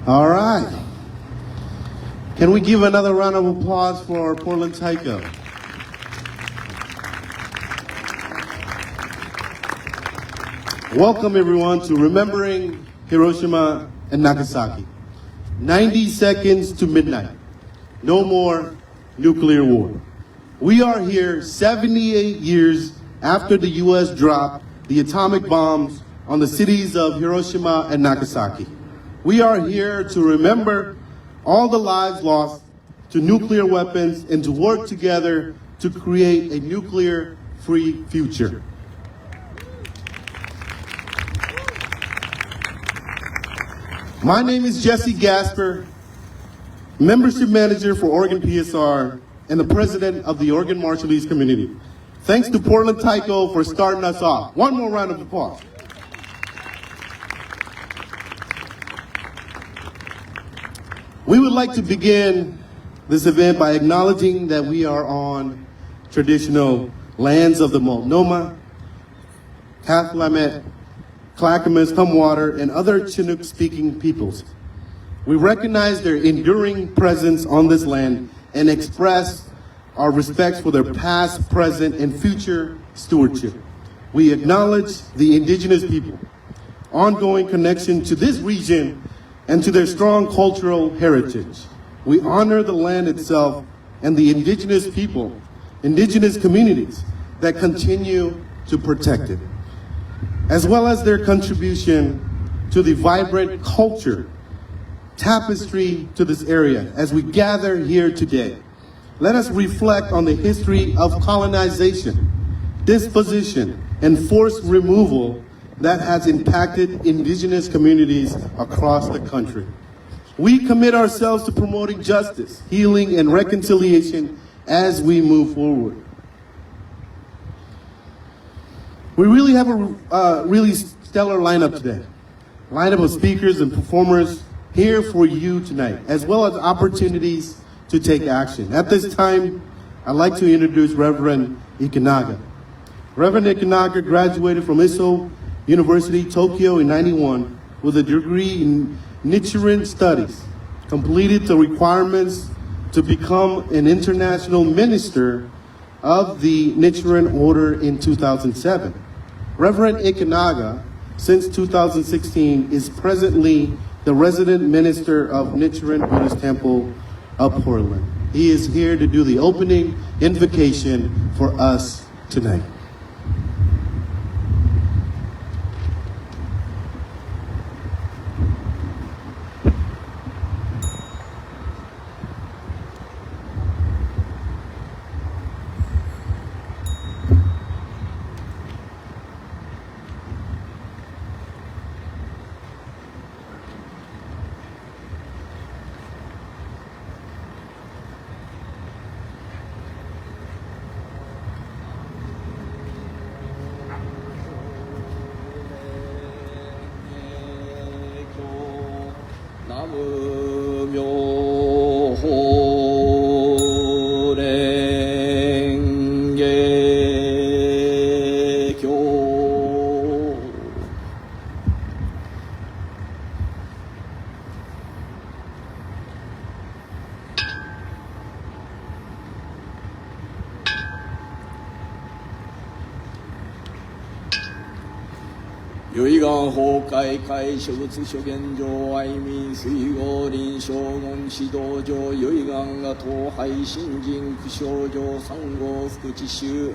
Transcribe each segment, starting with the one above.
All right. Can we give another round of applause for Portland Taiko? Welcome everyone to Remembering Hiroshima and Nagasaki. 90 seconds to midnight. No more nuclear war. We are here 78 years after the U.S. dropped the atomic bombs on the cities of Hiroshima and Nagasaki. We are here to remember all the lives lost to nuclear weapons and to work together to create a nuclear-free future. My name is Jesse Gasper, Membership Manager for Oregon PSR and the President of the Oregon Marshallese Community. Thanks to Portland Taiko for starting us off. One more round of applause. We would like to begin this event by acknowledging that we are on traditional lands of the Multnomah, Kathlamet, Clackamas, Tumwater, and other Chinook-speaking peoples. We recognize their enduring presence on this land and express our respects for their past, present, and future stewardship. We acknowledge the indigenous people, ongoing connection to this region, and to their strong cultural heritage. We honor the land itself and the indigenous people, indigenous communities that continue to protect it, as well as their contribution to the vibrant culture, tapestry to this area. As we gather here today, let us reflect on the history of colonization, disposition, and forced removal that has impacted indigenous communities across the country. We commit ourselves to promoting justice, healing, and reconciliation as we move forward. We really have a really stellar lineup today. Lineup of speakers and performers here for you tonight, as well as opportunities to take action. At this time, I'd like to introduce Reverend Ikenaga. Reverend Ikenaga graduated from Eisei University, Tokyo in '91 with a degree in Nichiren studies, completed the requirements to become an international minister of the Nichiren order in 2007. Reverend Ikenaga, since 2016, is presently the resident minister of Nichiren Buddhist Temple of Portland. He is here to do the opening invocation for us tonight.遺願崩壊会諸仏諸現上愛民水合臨将軍指導上遺願が東海新人苦笑上三号福地州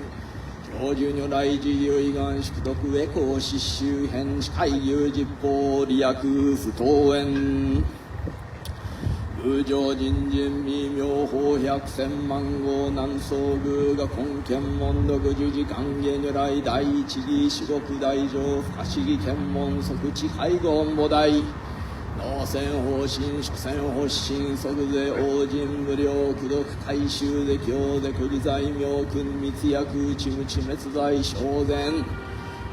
教授如来寺遺願宿徳エコ失周辺海遊実法利益不当縁無常人人未妙法百千万号南宋宮が根検問読十字関下如来第一義四国大乗不可思議検問即地海言菩提農船方針諸船発信即税王人無料功徳回収で教で国財明君密約内無知滅罪正然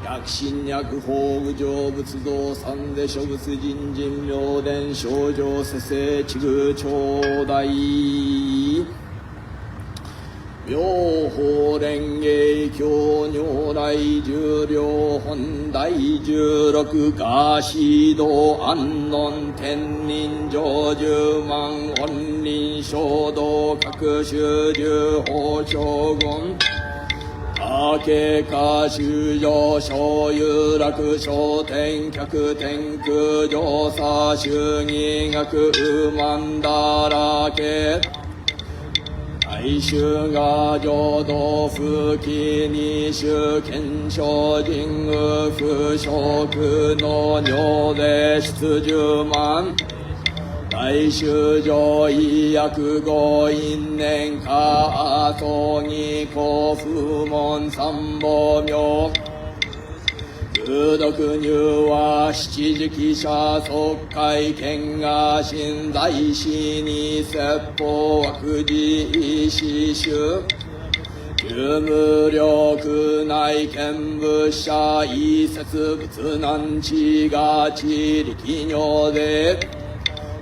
薬神薬法無常仏道三で諸仏人人妙伝症状世世地宮頂戴妙法蓮華経如来十両本大十六加士道安穏天人上十万本輪衝動各種十法将軍明か修上小有楽小天客天空上差修義学うまんだらけ大衆が浄土不起二種検証人無不職の尿で出十万大衆上医薬後因縁下葬儀公不問三宝名空毒入は七時期者即会見が信在死に説法悪事意思種有無力内見物者異説仏難地が地力尿で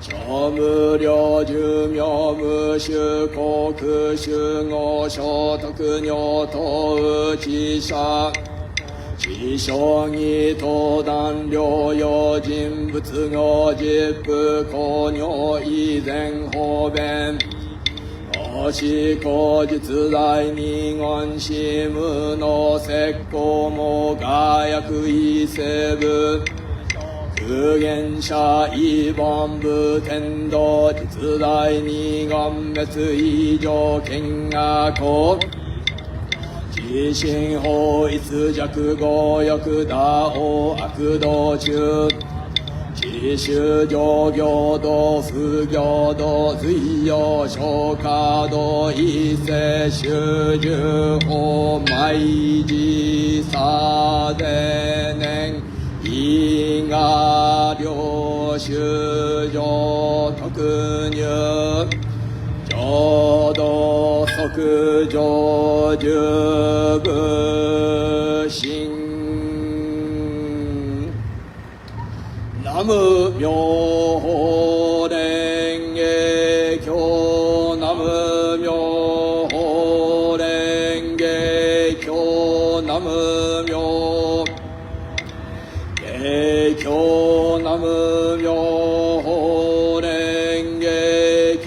小無量寿命無種国集合所得尿等内者地将棋登壇療養人物語実布公尿以前方便おしこ実在二言し無の石膏もが薬異生部空言者異凡部天道実在二言滅異常見学校自信法逸弱語欲打王悪道中自主上行道不行道随用消化道一世修十法毎時差で年伊賀領修上特入浄土即上十部心南無妙法蓮華経南無妙法蓮華経南無妙華経南無妙法蓮華経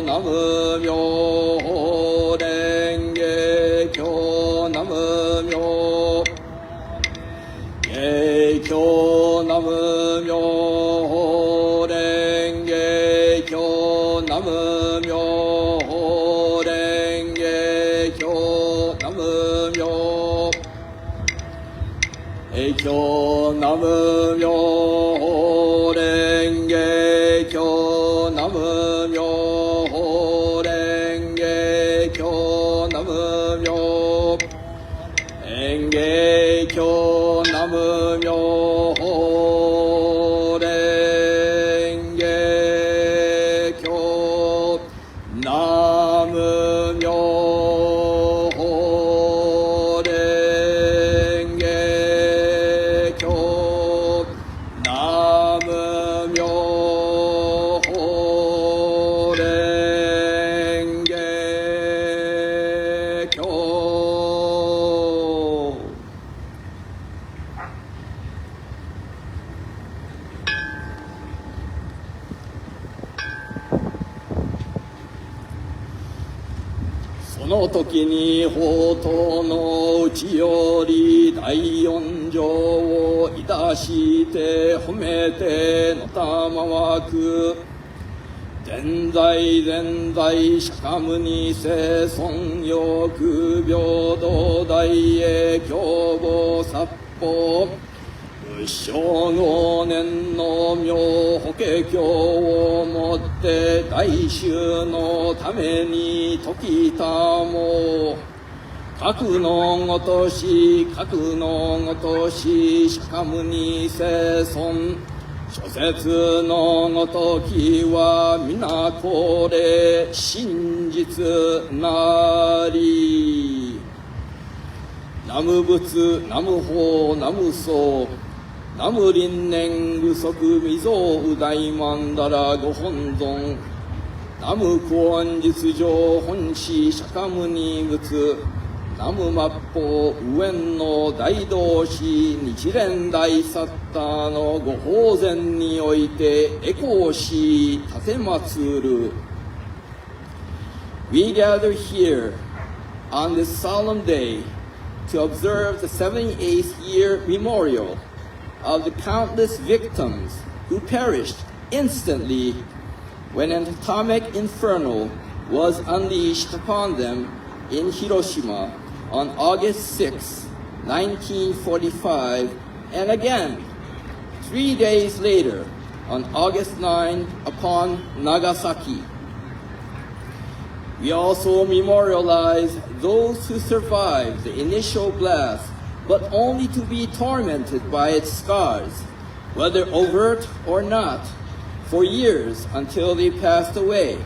南無妙法蓮華経南無妙華経南無妙法蓮華経南無妙法蓮華経南無妙華経南無妙法蓮華経南無妙法蓮華経南無妙蓮華経南無妙法蓮華経南無妙法蓮華経南無妙法蓮華経その時に法灯の内より第四条をいたして褒めてのたまわく全在全在釈迦牟尼世尊欲平等大英凶暴殺法仏生5年の妙法華経をもって大衆のために説きたも核のごとし釈迦牟尼世尊諸説のごときは皆これ真実なり南無仏南無法南無僧南無輪廻具足未曾有大曼荼羅ご本尊南無公安実上本師釈迦牟尼仏南無末法無縁の大同師日蓮大サッターのご法前においてエコーし立て祀る。We gather here on this solemn day to observe the 78th year memorial of the countless victims who perished instantly when an atomic inferno was unleashed upon them in Hiroshima on August 6, 1945, and again 3 days later on August 9 upon Nagasaki. We also memorialize those who survived the initial blast, but only to be tormented by its scars, whether overt or not, for years until they passed away.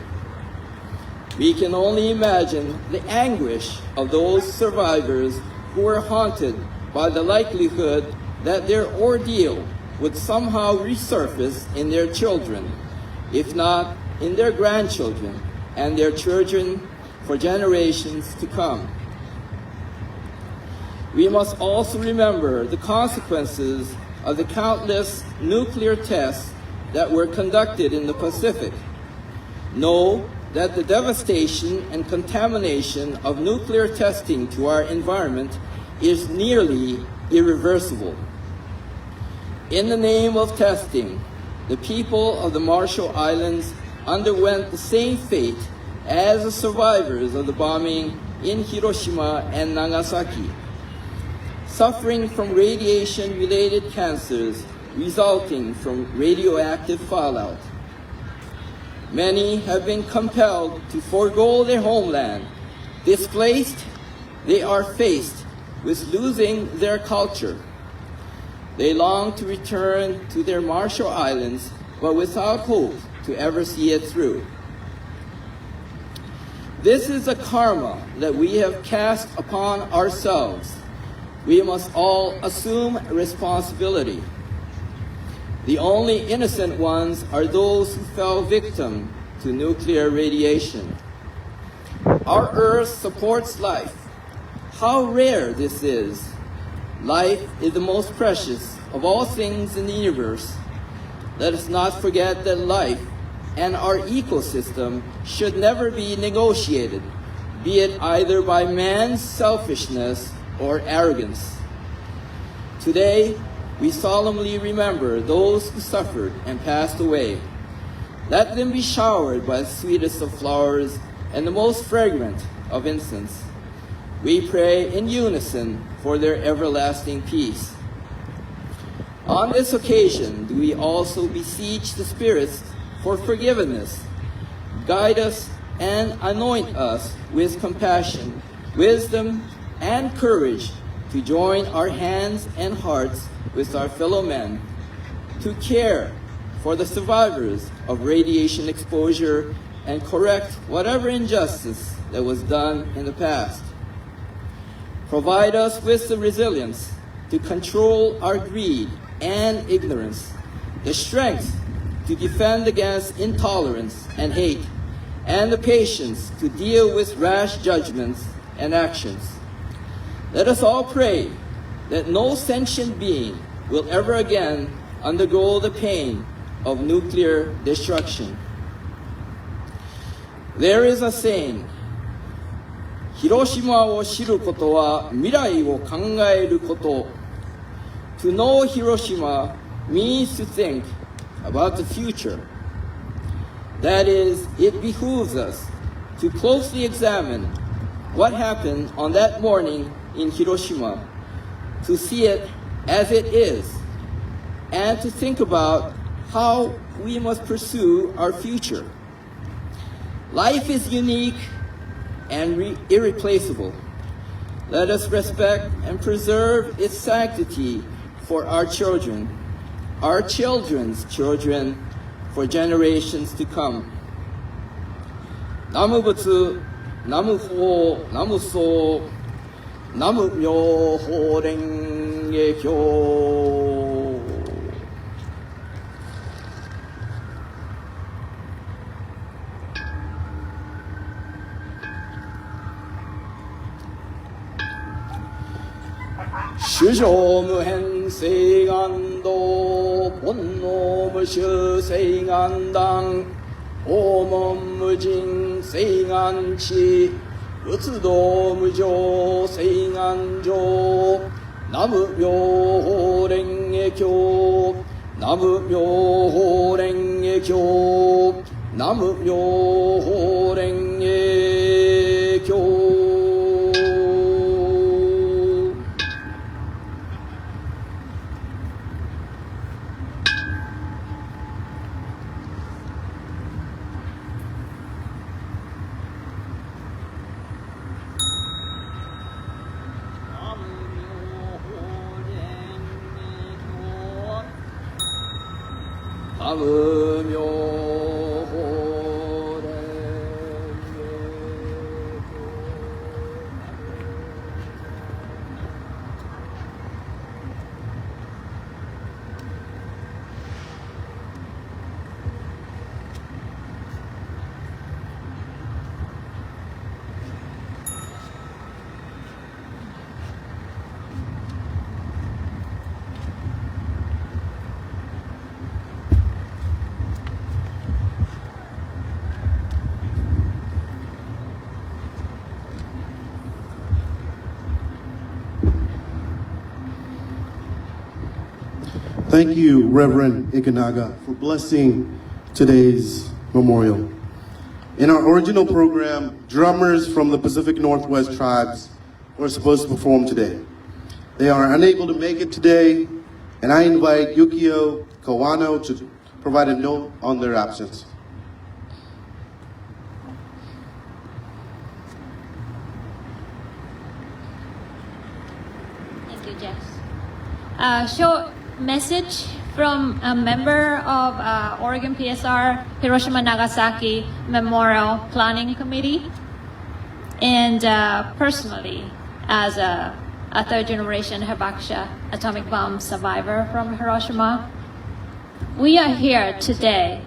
We can only imagine the anguish of those survivors who were haunted by the likelihood that their ordeal would somehow resurface in their children, if not in their grandchildren and their children for generations to come. We must also remember the consequences of the countless nuclear tests that were conducted in the Pacific. Know that the devastation and contamination of nuclear testing to our environment is nearly irreversible. In the name of testing, the people of the Marshall Islands underwent the same fate as the survivors of the bombing in Hiroshima and Nagasaki, suffering from radiation-related cancers resulting from radioactive fallout. Many have been compelled to forego their homeland. Displaced, they are faced with losing their culture. They long to return to their Marshall Islands, but without hope to ever see it through. This is a karma that we have cast upon ourselves. We must all assume responsibility. The only innocent ones are those who fell victim to nuclear radiation. Our Earth supports life. How rare this is. Life is the most precious of all things in the universe. Let us not forget that life and our ecosystem should never be negotiated, be it either by man's selfishness or arrogance. Today, we solemnly remember those who suffered and passed away. Let them be showered by the sweetest of flowers and the most fragrant of incense. We pray in unison for their everlasting peace. On this occasion, do we also beseech the spirits for forgiveness. Guide us and anoint us with compassion, wisdom, and courage to join our hands and hearts with our fellow men, to care for the survivors of radiation exposure and correct whatever injustice that was done in the past. Provide us with the resilience to control our greed and ignorance, the strength to defend against intolerance and hate, and the patience to deal with rash judgments and actions. Let us all pray that no sentient being will ever again undergo the pain of nuclear destruction. There is a saying, 広島を知ることは未来を考えること。To know Hiroshima means to think about the future. That is, it behooves us to closely examine what happened on that morning in Hiroshima, to see it as it is, and to think about how we must pursue our future. Life is unique and irreplaceable. Let us respect and preserve its sanctity for our children, our children's children, for generations to come. 南無仏、南無法、南無僧、南無妙法蓮華経。主上無変誓願道煩悩無臭誓願断訪問無尽誓願地仏道無常誓願上南無妙法蓮華経南無妙法蓮華経南無妙法蓮華経南無妙法蓮Thank you, Reverend Ikenaga, for blessing today's memorial. In our original program, drummers from the Pacific Northwest tribes were supposed to perform today. They are unable to make it today, and I invite Yukio Kawano to provide a note on their absence. Thank you, Jess. Short message from a member of Oregon PSR Hiroshima Nagasaki Memorial Planning Committee, and personally as a third-generation Hibakusha atomic bomb survivor from Hiroshima. We are here today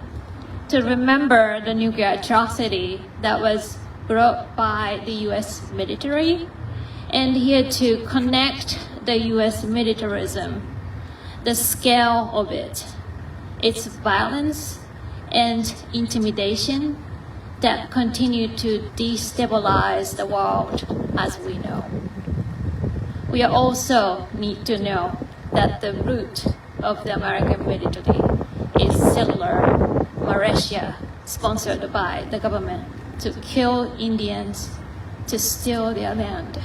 to remember the nuclear atrocity that was brought by the U.S. military, and here to connect the U.S. militarism, the scale of it, its violence and intimidation that continue to destabilize the world as we know. We also need to know that the root of the American military is settler militia sponsored by the government to kill Indians, to steal their land.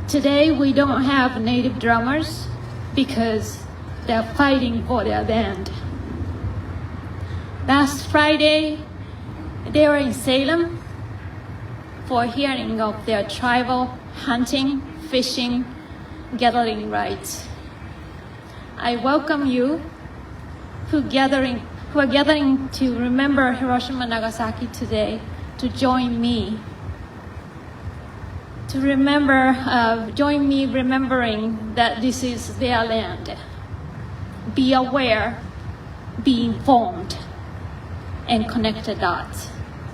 Today we don't have native drummers because they're fighting for their land. Last Friday, they were in Salem for hearing of their tribal hunting, fishing, gathering rights. I welcome you who are gathering to remember Hiroshima and Nagasaki today to join me. Join me remembering that this is their land. Be aware, be informed, and connect the dots.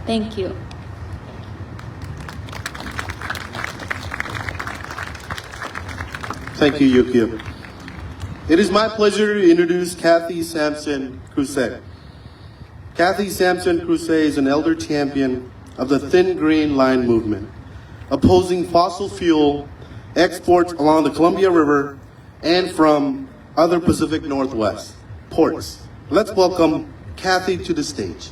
Thank you. Thank you, Yukio. It is my pleasure to introduce Cathy Sampson-Kruse. Cathy Sampson-Kruse is an elder champion of the Thin Green Line movement, opposing fossil fuel exports along the Columbia River and from other Pacific Northwest ports. Let's welcome Cathy to the stage.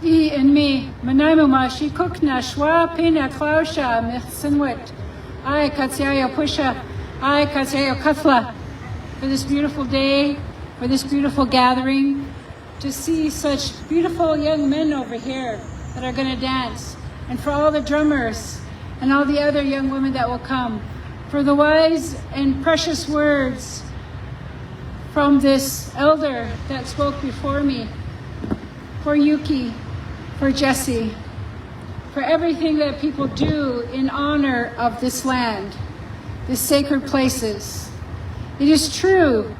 I and me, Manaimuma, she cook na shwa, pina klausha, mithsinwit. I katsiayo pusha, I katsiayo kathla. For this beautiful day, for this beautiful gathering, to see such beautiful young men over here that are going to dance, and for all the drummers and all the other young women that will come, for the wise and precious words from this elder that spoke before me, for Yuki, for Jesse, for everything that people do in honor of this land, these sacred places. It is true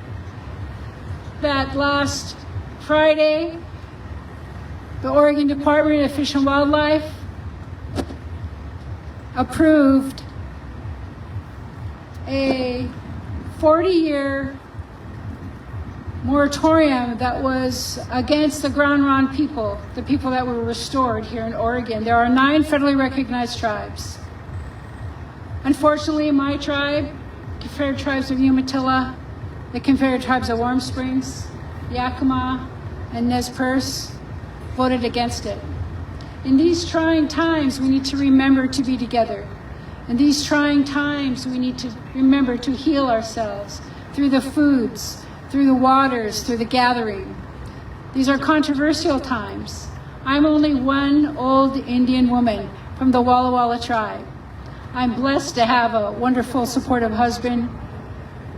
that last Friday, the Oregon Department of Fish and Wildlife approved a 40-year moratorium that was against the Grand Ronde people, the people that were restored here in Oregon. There are 9 federally recognized tribes. Unfortunately, my tribe, Confederate Tribes of Umatilla, the Confederate Tribes of Warm Springs, Yakima, and Nez Perce, voted against it. In these trying times, we need to remember to be together. In these trying times, we need to remember to heal ourselves through the foods, through the waters, through the gathering. These are controversial times. I'm only one old Indian woman from the Walla Walla tribe. I'm blessed to have a wonderful, supportive husband,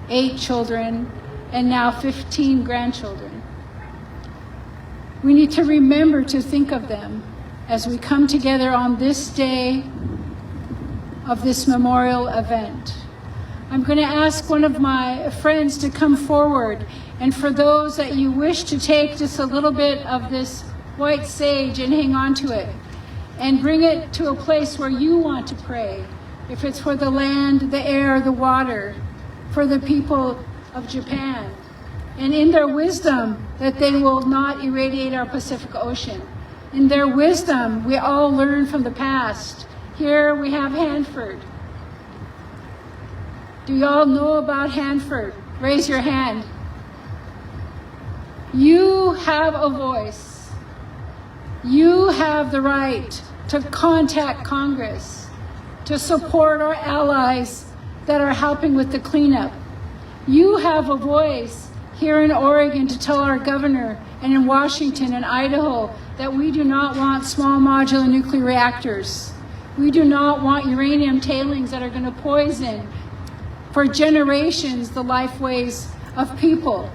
8 children, and now 15 grandchildren. We need to remember to think of them as we come together on this day of this memorial event. I'm going to ask one of my friends to come forward, and for those that you wish to take just a little bit of this white sage and hang on to it and bring it to a place where you want to pray, if it's for the land, the air, the water, for the people of Japan, and in their wisdom that they will not irradiate our Pacific Ocean. In their wisdom, we all learn from the past. Here we have Hanford. Do y'all know about Hanford? Raise your hand. You have a voice. You have the right to contact Congress, to support our allies that are helping with the cleanup. You have a voice here in Oregon to tell our governor and in Washington and Idaho that we do not want small modular nuclear reactors. We do not want uranium tailings that are going to poison for generations the lifeways of people.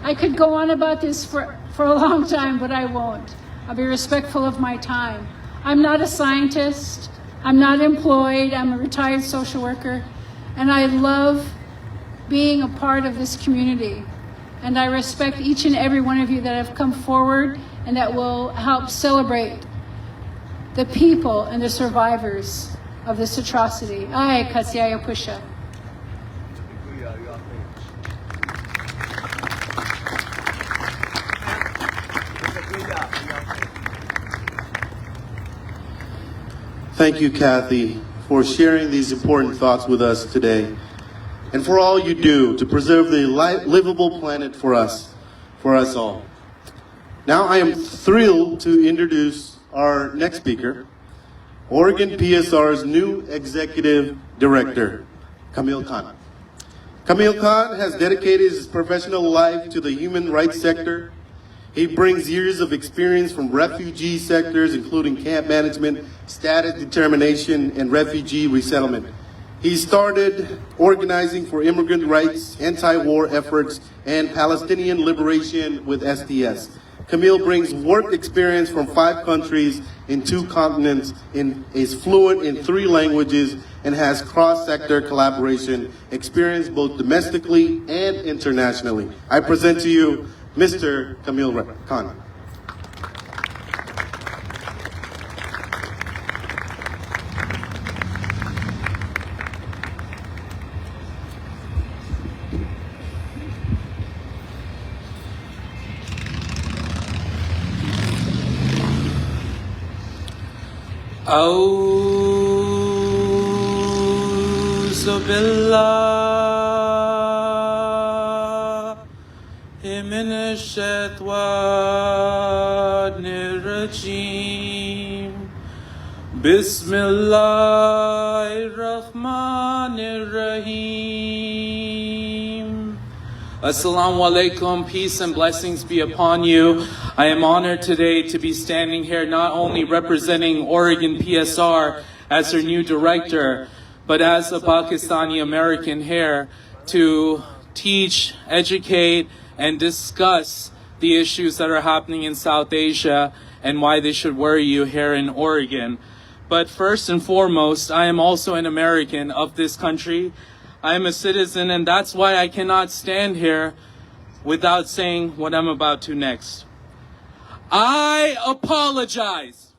I could go on about this for a long time, but I won't. I'll be respectful of my time. I'm not a scientist. I'm not employed. I'm a retired social worker, and I love being a part of this community. And I respect each and every one of you that have come forward and that will help celebrate the people and the survivors of this atrocity. Ai Katsiaya Pusha. Thank you, Cathy, for sharing these important thoughts with us today, and for all you do to preserve the livable planet for us all. Now I am thrilled to introduce our next speaker, Oregon PSR's new Executive Director, Kamil Khan. Kamil Khan has dedicated his professional life to the human rights sector. He brings years of experience from refugee sectors, including camp management, status determination, and refugee resettlement. He started organizing for immigrant rights, anti-war efforts, and Palestinian liberation with STS. Kamil brings work experience from 5 countries in 2 continents, is fluent in 3 languages, and has cross-sector collaboration experience both domestically and internationally. I present to you Mr. Kamil Khan. A'udhu billahi minash shaitanir rajim. Bismillahir rahmanir rahim. Assalamu alaikum, peace and blessings be upon you. I am honored today to be standing here not only representing Oregon PSR as her new director, but as a Pakistani American here to teach, educate, and discuss the issues that are happening in South Asia and why they should worry you here in Oregon. But first and foremost, I am also an American of this country. I am a citizen, and that's why I cannot stand here without saying what I'm about to next. I apologize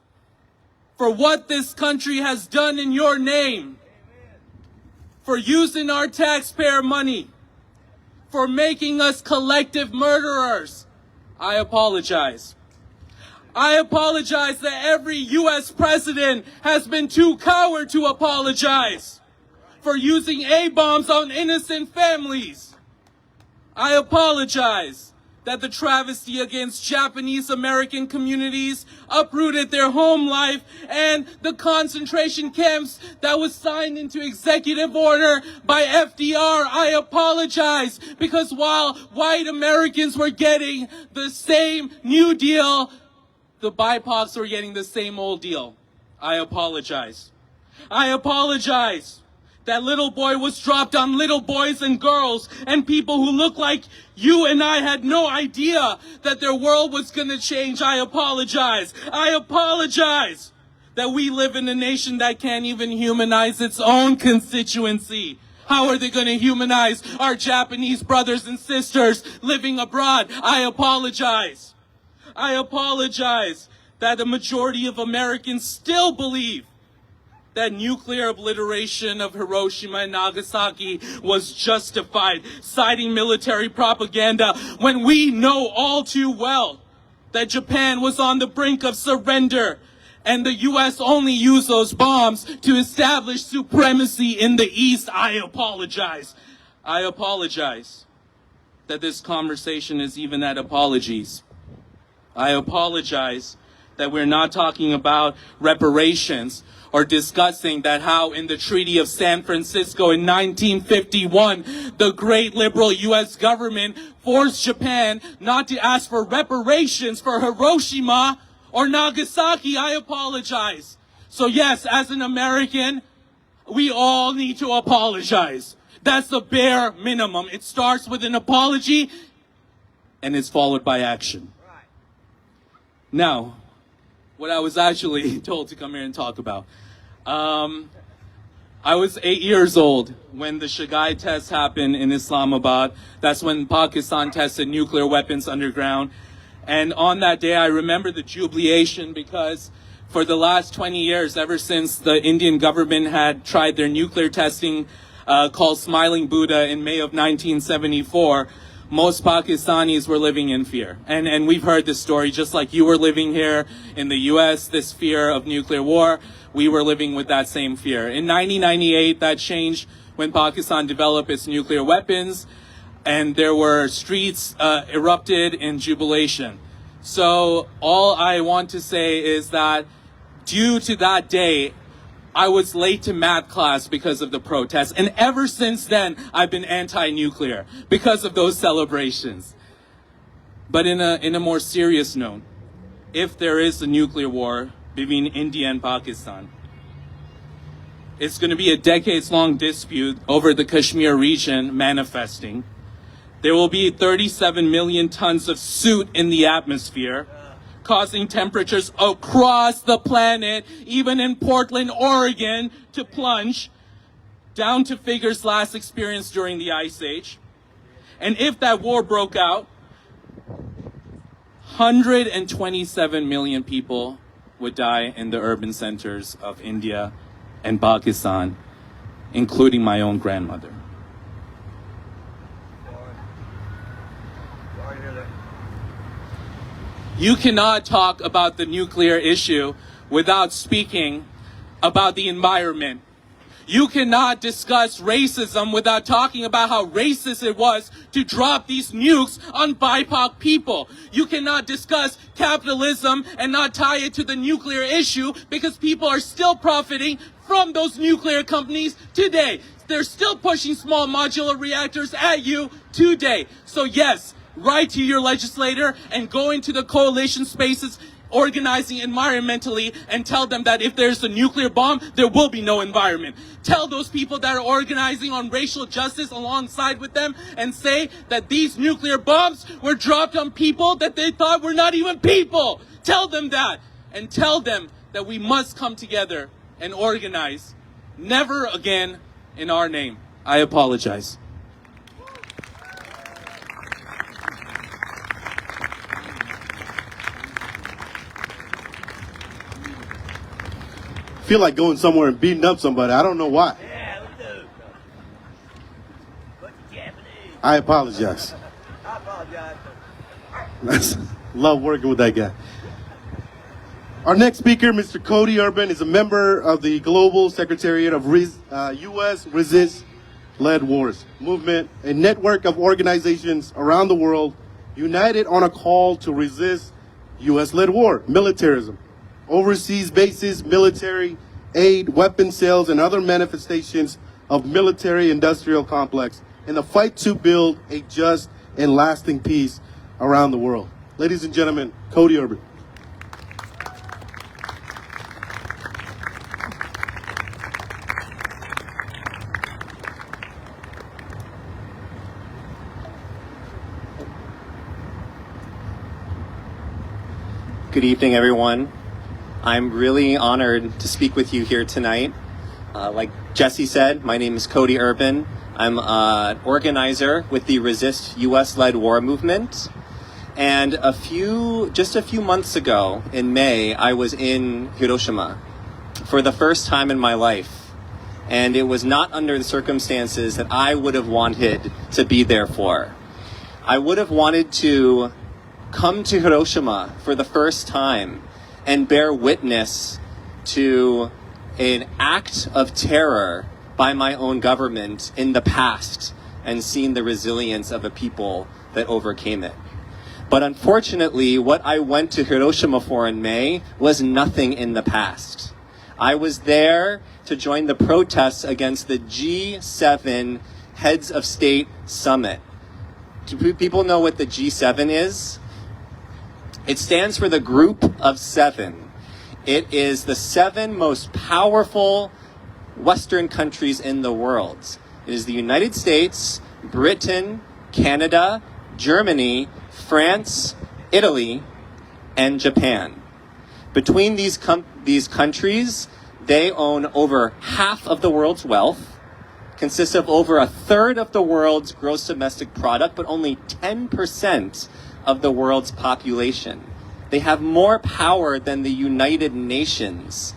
for what this country has done in your name, for using our taxpayer money, for making us collective murderers. I apologize. I apologize that every U.S. president has been too coward to apologize for using A-bombs on innocent families. I apologize that the travesty against Japanese American communities uprooted their home life and the concentration camps that was signed into executive order by FDR. I apologize because while white Americans were getting the same New Deal, the BIPOCs were getting the same old deal. I apologize. I apologize that little boy was dropped on little boys and girls, and people who look like you and I had no idea that their world was going to change. I apologize. I apologize that we live in a nation that can't even humanize its own constituency. How are they going to humanize our Japanese brothers and sisters living abroad? I apologize. I apologize that a majority of Americans still believe that nuclear obliteration of Hiroshima and Nagasaki was justified, citing military propaganda, when we know all too well that Japan was on the brink of surrender and the U.S. only used those bombs to establish supremacy in the East. I apologize. I apologize that this conversation is even at apologies. I apologize that we're not talking about reparations or discussing that how in the Treaty of San Francisco in 1951, the great liberal U.S. government forced Japan not to ask for reparations for Hiroshima or Nagasaki. I apologize. So yes, as an American, we all need to apologize. That's the bare minimum. It starts with an apology and it's followed by action. Now, what I was actually told to come here and talk about. I was 8 years old when the Shagai test happened in Islamabad. That's when Pakistan tested nuclear weapons underground. And on that day, I remember the jubilation because for the last 20 years, ever since the Indian government had tried their nuclear testing called Smiling Buddha in May of 1974, most Pakistanis were living in fear. And we've heard this story, just like you were living here in the US, this fear of nuclear war, we were living with that same fear. In 1998, that changed when Pakistan developed its nuclear weapons, and there were streets erupted in jubilation. So all I want to say is that due to that day, I was late to math class because of the protests. And ever since then, I've been anti-nuclear because of those celebrations. But in a more serious note, if there is a nuclear war between India and Pakistan, it's going to be a decades-long dispute over the Kashmir region manifesting. There will be 37 million tons of soot in the atmosphere, causing temperatures across the planet, even in Portland, Oregon, to plunge down to figures last experienced during the Ice Age. And if that war broke out, 127 million people would die in the urban centers of India and Pakistan, including my own grandmother. You cannot talk about the nuclear issue without speaking about the environment. You cannot discuss racism without talking about how racist it was to drop these nukes on BIPOC people. You cannot discuss capitalism and not tie it to the nuclear issue because people are still profiting from those nuclear companies today. They're still pushing small modular reactors at you today. So yes, write to your legislator and go into the coalition spaces organizing environmentally and tell them that if there's a nuclear bomb, there will be no environment. Tell those people that are organizing on racial justice alongside with them and say that these nuclear bombs were dropped on people that they thought were not even people. Tell them that, and tell them that we must come together and organize. Never again in our name. I apologize. Feel like going somewhere and beating up somebody. I don't know why. Yeah, let's do it. Bunch of Japanese. I apologize. I apologize. Love working with that guy. Our next speaker, Mr. Cody Urban, is a member of the Global Secretariat of U.S. Resist-Led Wars movement, a network of organizations around the world united on a call to resist U.S.-led war, militarism, overseas bases, military aid, weapon sales, and other manifestations of military-industrial complex in the fight to build a just and lasting peace around the world. Ladies and gentlemen, Cody Urban. Good evening, everyone. I'm really honored to speak with you here tonight. Like Jesse said, my name is Cody Urban. I'm an organizer with the Resist U.S.-Led War movement. And just a few months ago, in May, I was in Hiroshima for the first time in my life. And it was not under the circumstances that I would have wanted to be there for. I would have wanted to come to Hiroshima for the first time and bear witness to an act of terror by my own government in the past and seen the resilience of a people that overcame it. But unfortunately, what I went to Hiroshima for in May was nothing in the past. I was there to join the protests against the G7 Heads of State Summit. Do people know what the G7 is? It stands for the Group of Seven. It is the 7 most powerful Western countries in the world. It is the United States, Britain, Canada, Germany, France, Italy, and Japan. Between these countries, they own over half of the world's wealth, consists of over a third of the world's gross domestic product, but only 10% of the world's population. They have more power than the United Nations,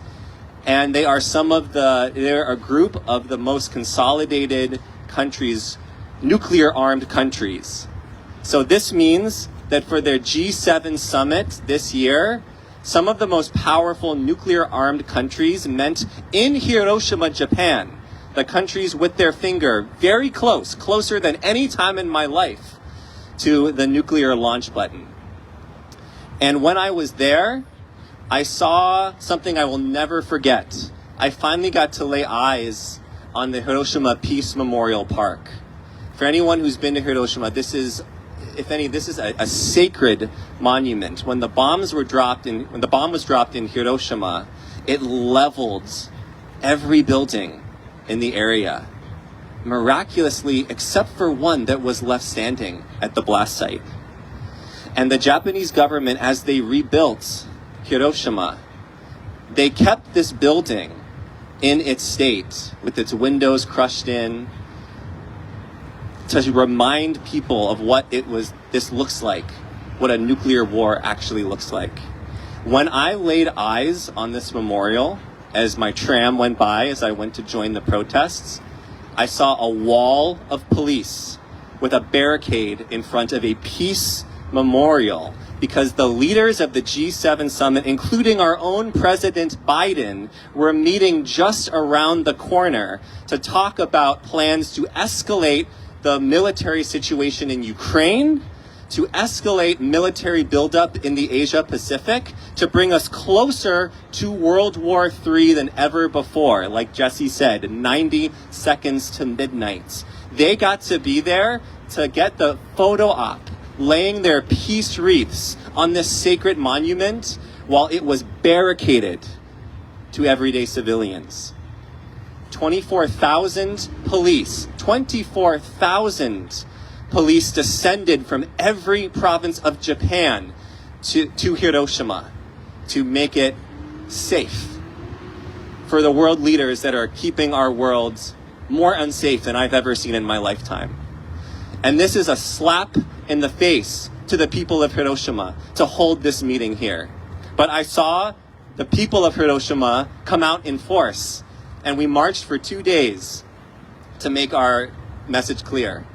and they're a group of the most consolidated countries, nuclear-armed countries. So this means that for their G7 summit this year, some of the most powerful nuclear-armed countries met in Hiroshima, Japan, the countries with their finger very close, closer than any time in my life, to the nuclear launch button. And when I was there, I saw something I will never forget. I finally got to lay eyes on the Hiroshima Peace Memorial Park. For anyone who's been to Hiroshima, this is a sacred monument. When the bomb was dropped in Hiroshima, it leveled every building in the area. Miraculously, except for one that was left standing at the blast site. And the Japanese government, as they rebuilt Hiroshima, they kept this building in its state with its windows crushed in to remind people of what this looks like, what a nuclear war actually looks like. When I laid eyes on this memorial, as my tram went by, as I went to join the protests, I saw a wall of police with a barricade in front of a peace memorial because the leaders of the G7 summit, including our own President Biden, were meeting just around the corner to talk about plans to escalate the military situation in Ukraine, to escalate military buildup in the Asia Pacific, to bring us closer to World War III than ever before. Like Jesse said, 90 seconds to midnight. They got to be there to get the photo op, laying their peace wreaths on this sacred monument while it was barricaded to everyday civilians. 24,000 police descended from every province of Japan to Hiroshima to make it safe for the world leaders that are keeping our world more unsafe than I've ever seen in my lifetime. And this is a slap in the face to the people of Hiroshima to hold this meeting here. But I saw the people of Hiroshima come out in force, and we marched for 2 days to make our message clear.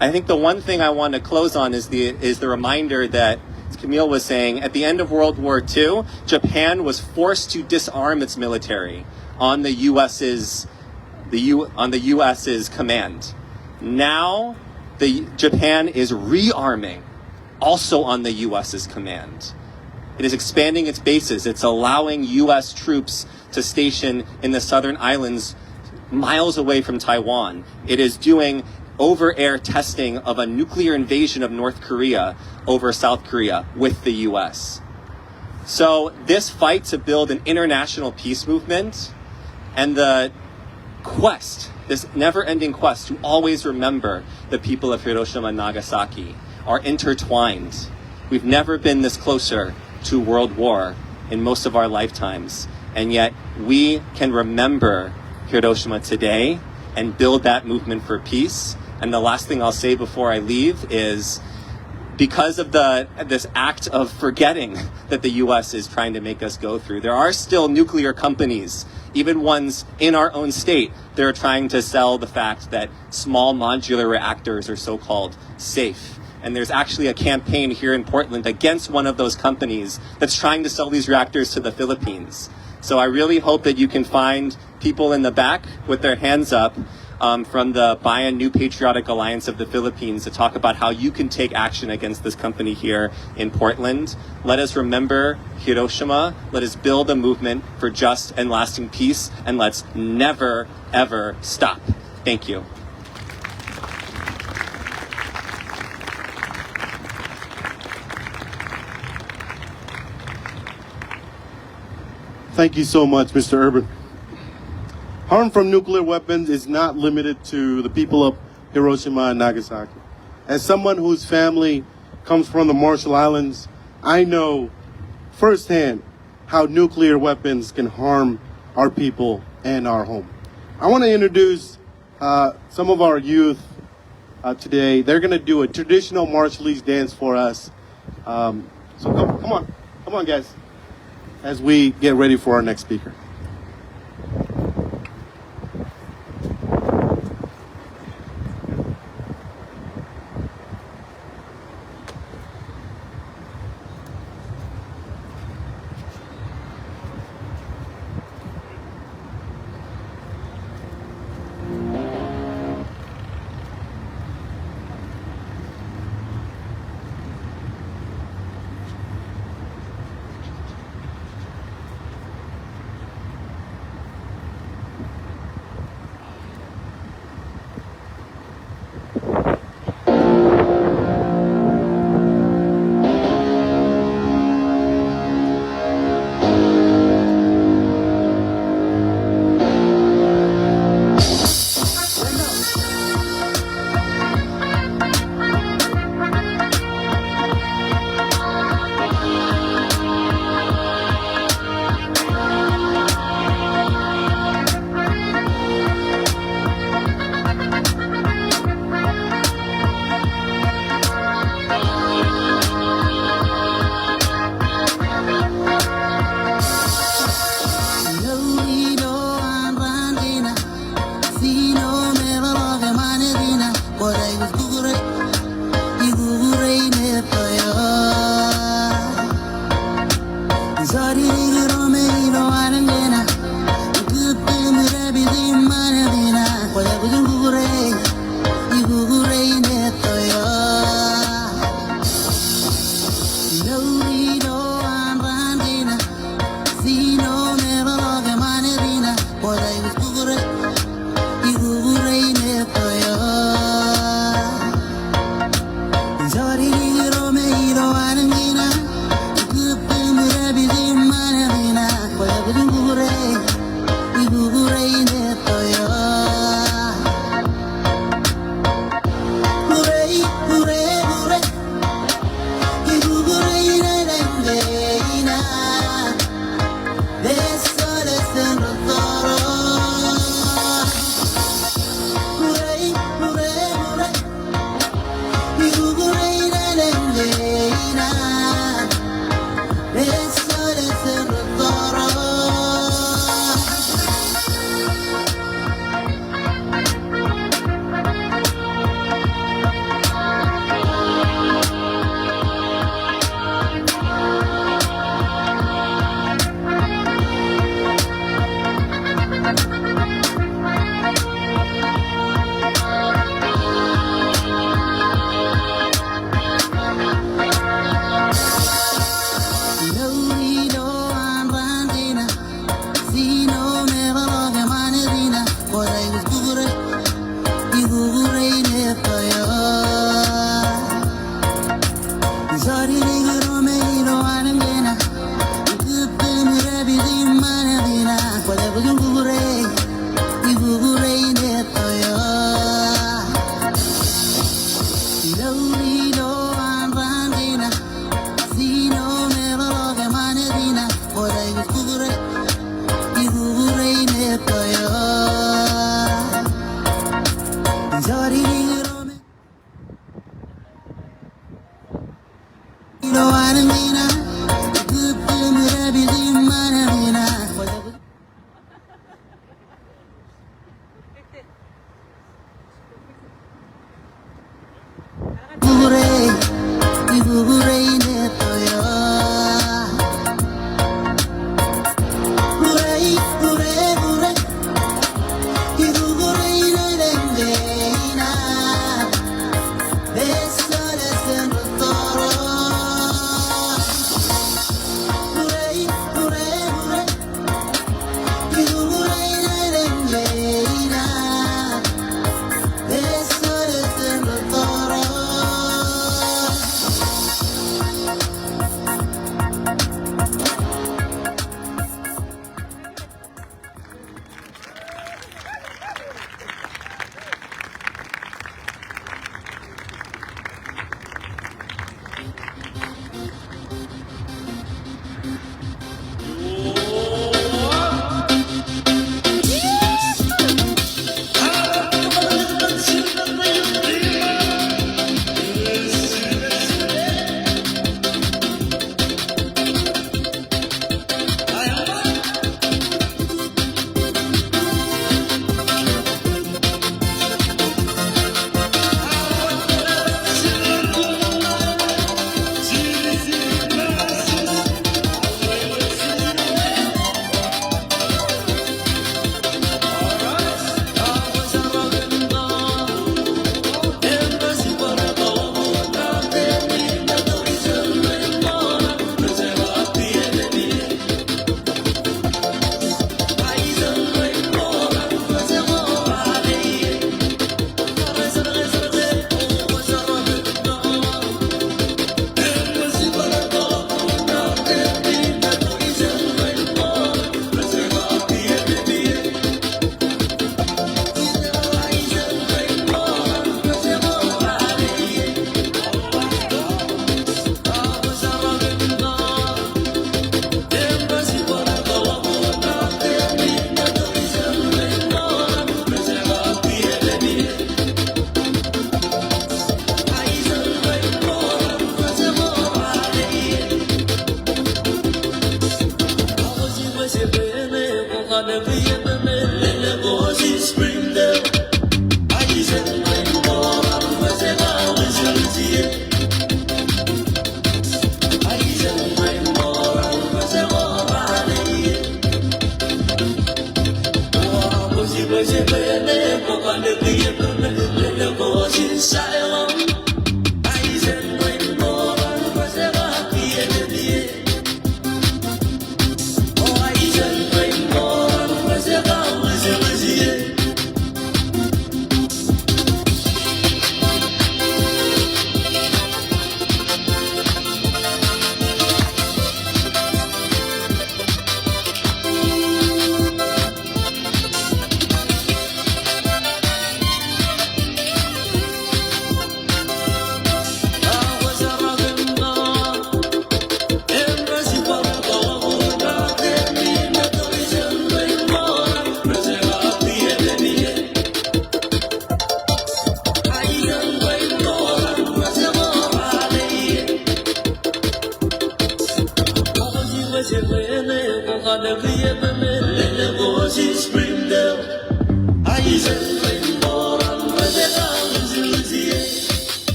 I think the one thing I want to close on is the reminder that, as Kamil was saying, at the end of World War II, Japan was forced to disarm its military on the US's command. Now, Japan is rearming, also on the US's command. It is expanding its bases. It's allowing US troops to station in the southern islands miles away from Taiwan. It is doing over-air testing of a nuclear invasion of North Korea over South Korea with the US. So this fight to build an international peace movement and the quest, this never-ending quest to always remember the people of Hiroshima and Nagasaki are intertwined. We've never been this closer to world war in most of our lifetimes, and yet we can remember Hiroshima today and build that movement for peace. And the last thing I'll say before I leave is, because of this act of forgetting that the US is trying to make us go through, there are still nuclear companies, even ones in our own state, that are trying to sell the fact that small modular reactors are so-called safe. And there's actually a campaign here in Portland against one of those companies that's trying to sell these reactors to the Philippines. So I really hope that you can find people in the back with their hands up from the Bayan New Patriotic Alliance of the Philippines to talk about how you can take action against this company here in Portland. Let us remember Hiroshima. Let us build a movement for just and lasting peace, and let's never, ever stop. Thank you. Thank you so much, Mr. Urban. Harm from nuclear weapons is not limited to the people of Hiroshima and Nagasaki. As someone whose family comes from the Marshall Islands, I know firsthand how nuclear weapons can harm our people and our home. I want to introduce some of our youth today. They're going to do a traditional Marshallese dance for us. So come on, guys, as we get ready for our next speaker. Sorry,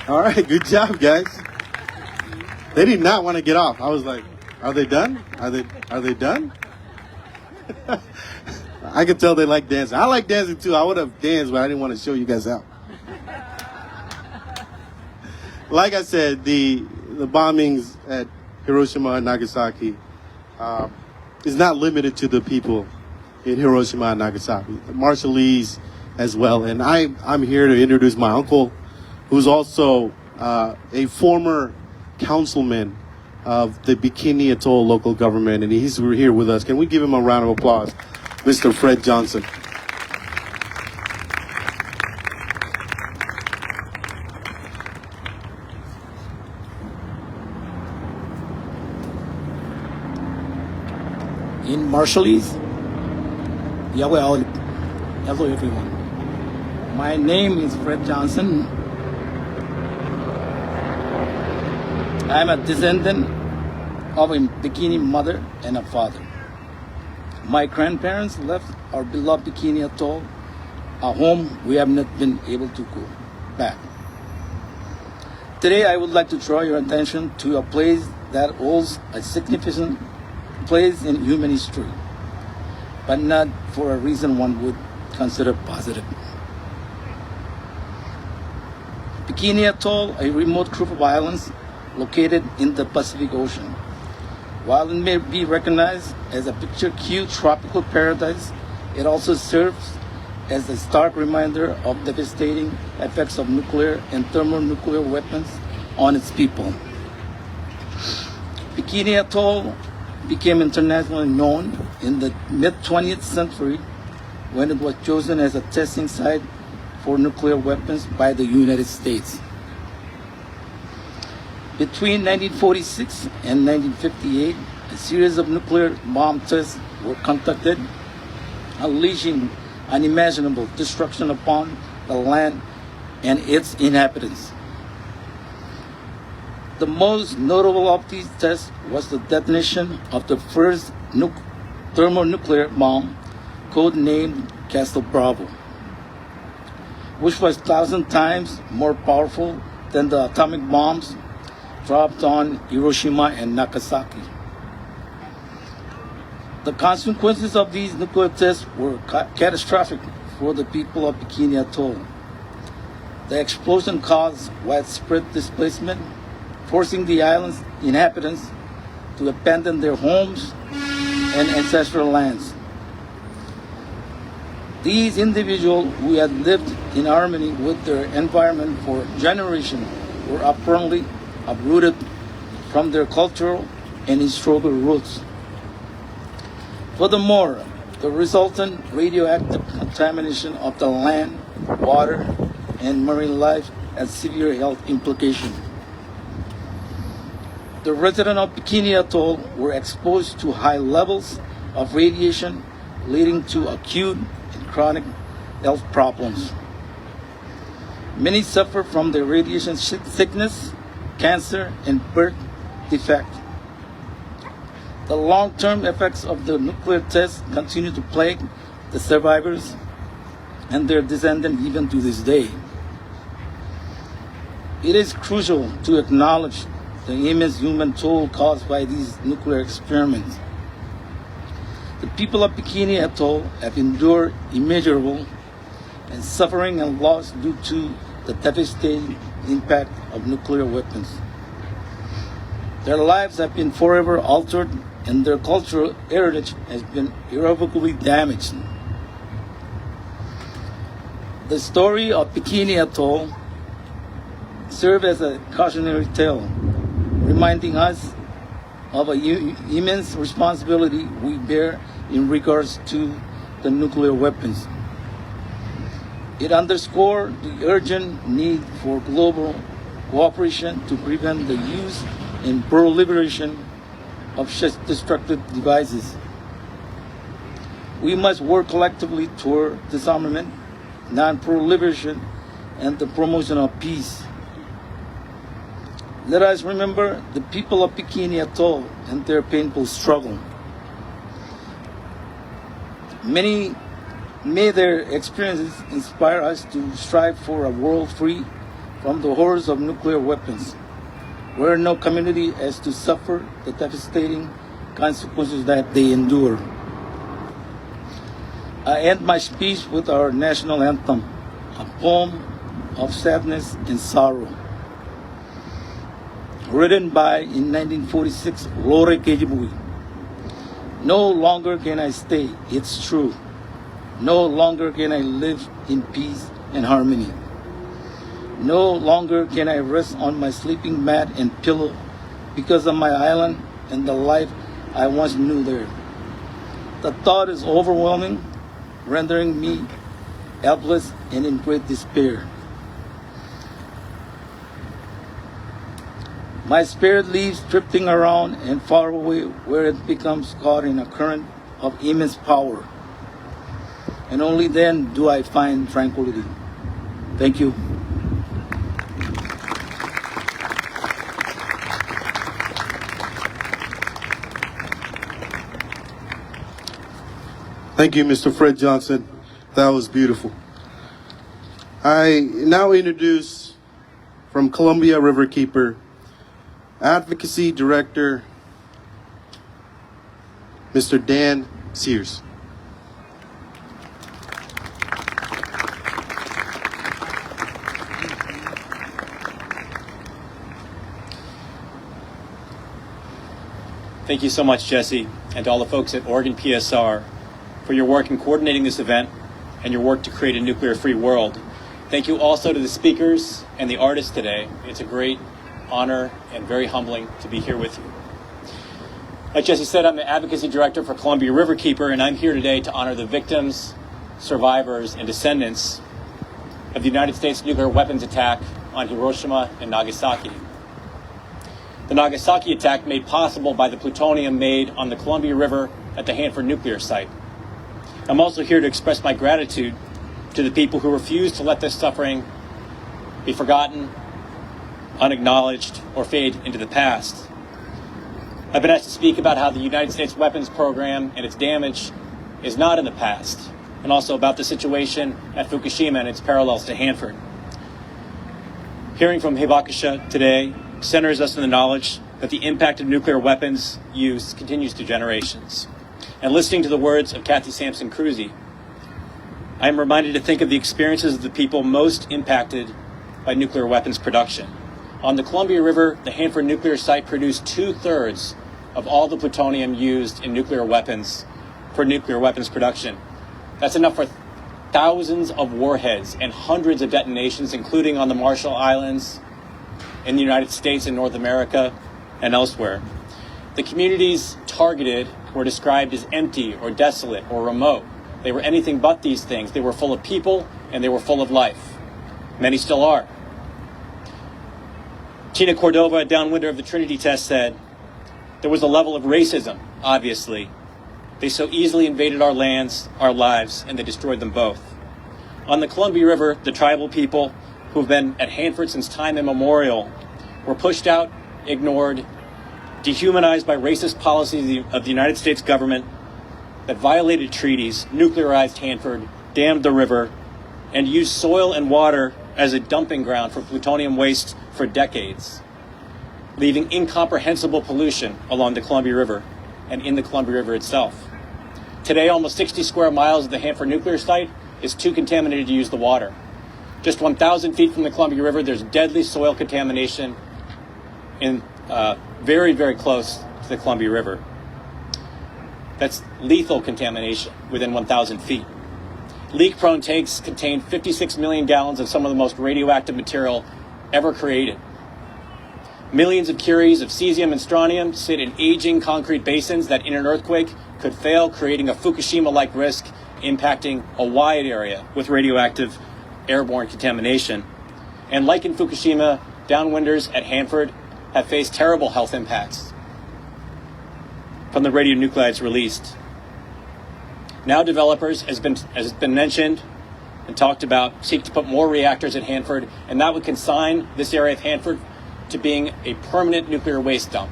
All right, good job, guys. They did not want to get off. I was like, are they done? Are they done? I could tell they like dancing. I like dancing too. I would have danced, but I didn't want to show you guys out. Like I said, the bombings at Hiroshima and Nagasaki is not limited to the people in Hiroshima and Nagasaki. The Marshallese as well. And I'm here to introduce my uncle, who's also a former councilman of the Bikini Atoll local government, and he's here with us. Can we give him a round of applause, Mr. Fred Johnson? In Marshallese, hello everyone. My name is Fred Johnson. I'm a descendant of a Bikini mother and a father. My grandparents left our beloved Bikini Atoll, a home we have not been able to go back. Today I would like to draw your attention to a place that holds a significant place in human history, but not for a reason one would consider positive. Bikini Atoll, a remote group of islands located in the Pacific Ocean, While it may be recognized as a picture-cute tropical paradise, it also serves as a stark reminder of devastating effects of nuclear and thermonuclear weapons on its people. Bikini Atoll became internationally known in the mid-20th century when it was chosen as a testing site for nuclear weapons by the United States. Between 1946 and 1958, a series of nuclear bomb tests were conducted, unleashing unimaginable destruction upon the land and its inhabitants. The most notable of these tests was the detonation of the first thermonuclear bomb, codenamed Castle Bravo, which was 1,000 times more powerful than the atomic bombs dropped on Hiroshima and Nagasaki. The consequences of these nuclear tests were catastrophic for the people of Bikini Atoll. The explosion caused widespread displacement, forcing the island's inhabitants to abandon their homes and ancestral lands. These individuals who had lived in harmony with their environment for generations were apparently uprooted from their cultural and historical roots. Furthermore, the resultant radioactive contamination of the land, water, and marine life had severe health implications. The residents of Bikini Atoll were exposed to high levels of radiation, leading to acute and chronic health problems. Many suffer from the radiation sickness, cancer, and birth defect. The long-term effects of the nuclear tests continue to plague the survivors and their descendants even to this day. It is crucial to acknowledge the immense human toll caused by these nuclear experiments. The people of Bikini Atoll have endured immeasurable and suffering and loss due to the devastating impact of nuclear weapons. Their lives have been forever altered and their cultural heritage has been irrevocably damaged. The story of Bikini Atoll serves as a cautionary tale, reminding us of an immense responsibility we bear in regards to the nuclear weapons. It underscores the urgent need for global cooperation to prevent the use and proliferation of such destructive devices. We must work collectively toward disarmament, non-proliferation, and the promotion of peace. Let us remember the people of Bikini Atoll and their painful struggle. May their experiences inspire us to strive for a world free from the horrors of nuclear weapons, where no community has to suffer the devastating consequences that they endure. I end my speech with our national anthem, a poem of sadness and sorrow. Written by, in 1946, Lore Kejibui. No longer can I stay, it's true. No longer can I live in peace and harmony. No longer can I rest on my sleeping mat and pillow because of my island and the life I once knew there. The thought is overwhelming, rendering me helpless and in great despair. My spirit leaves drifting around and far away where it becomes caught in a current of immense power. And only then do I find tranquility. Thank you. Thank you, Mr. Fred Johnson. That was beautiful. I now introduce from Columbia Riverkeeper, Advocacy Director, Mr. Dan Sears. Thank you so much, Jesse, and to all the folks at Oregon PSR for your work in coordinating this event and your work to create a nuclear-free world. Thank you also to the speakers and the artists today. It's a great honor and very humbling to be here with you. Like Jesse said, I'm the Advocacy Director for Columbia Riverkeeper, and I'm here today to honor the victims, survivors, and descendants of the United States nuclear weapons attack on Hiroshima and Nagasaki. The Nagasaki attack made possible by the plutonium made on the Columbia River at the Hanford nuclear site. I'm also here to express my gratitude to the people who refuse to let this suffering be forgotten, unacknowledged, or fade into the past. I've been asked to speak about how the United States weapons program and its damage is not in the past, and also about the situation at Fukushima and its parallels to Hanford. Hearing from Hibakusha today centers us in the knowledge that the impact of nuclear weapons use continues to generations. And listening to the words of Cathy Sampson-Kruse, I am reminded to think of the experiences of the people most impacted by nuclear weapons production. On the Columbia River, the Hanford nuclear site produced 2/3 of all the plutonium used in nuclear weapons for nuclear weapons production. That's enough for thousands of warheads and hundreds of detonations, including on the Marshall Islands, in the United States and North America, and elsewhere. The communities targeted were described as empty or desolate or remote. They were anything but these things. They were full of people and they were full of life. Many still are. Tina Cordova, a downwinder of the Trinity test, said, "There was a level of racism, obviously. They so easily invaded our lands, our lives, and they destroyed them both." On the Columbia River, the tribal people who have been at Hanford since time immemorial were pushed out, ignored, dehumanized by racist policies of the United States government that violated treaties, nuclearized Hanford, dammed the river, and used soil and water as a dumping ground for plutonium waste for decades, leaving incomprehensible pollution along the Columbia River and in the Columbia River itself. Today, almost 60 square miles of the Hanford nuclear site is too contaminated to use the water. Just 1,000 feet from the Columbia River, there's deadly soil contamination in very, very close to the Columbia River. That's lethal contamination within 1,000 feet. Leak-prone tanks contain 56 million gallons of some of the most radioactive material ever created. Millions of curies of cesium and strontium sit in aging concrete basins that in an earthquake could fail, creating a Fukushima-like risk impacting a wide area with radioactive airborne contamination. And like in Fukushima, downwinders at Hanford have faced terrible health impacts from the radionuclides released. Now developers, as has been mentioned and talked about, seek to put more reactors at Hanford, and that would consign this area of Hanford to being a permanent nuclear waste dump.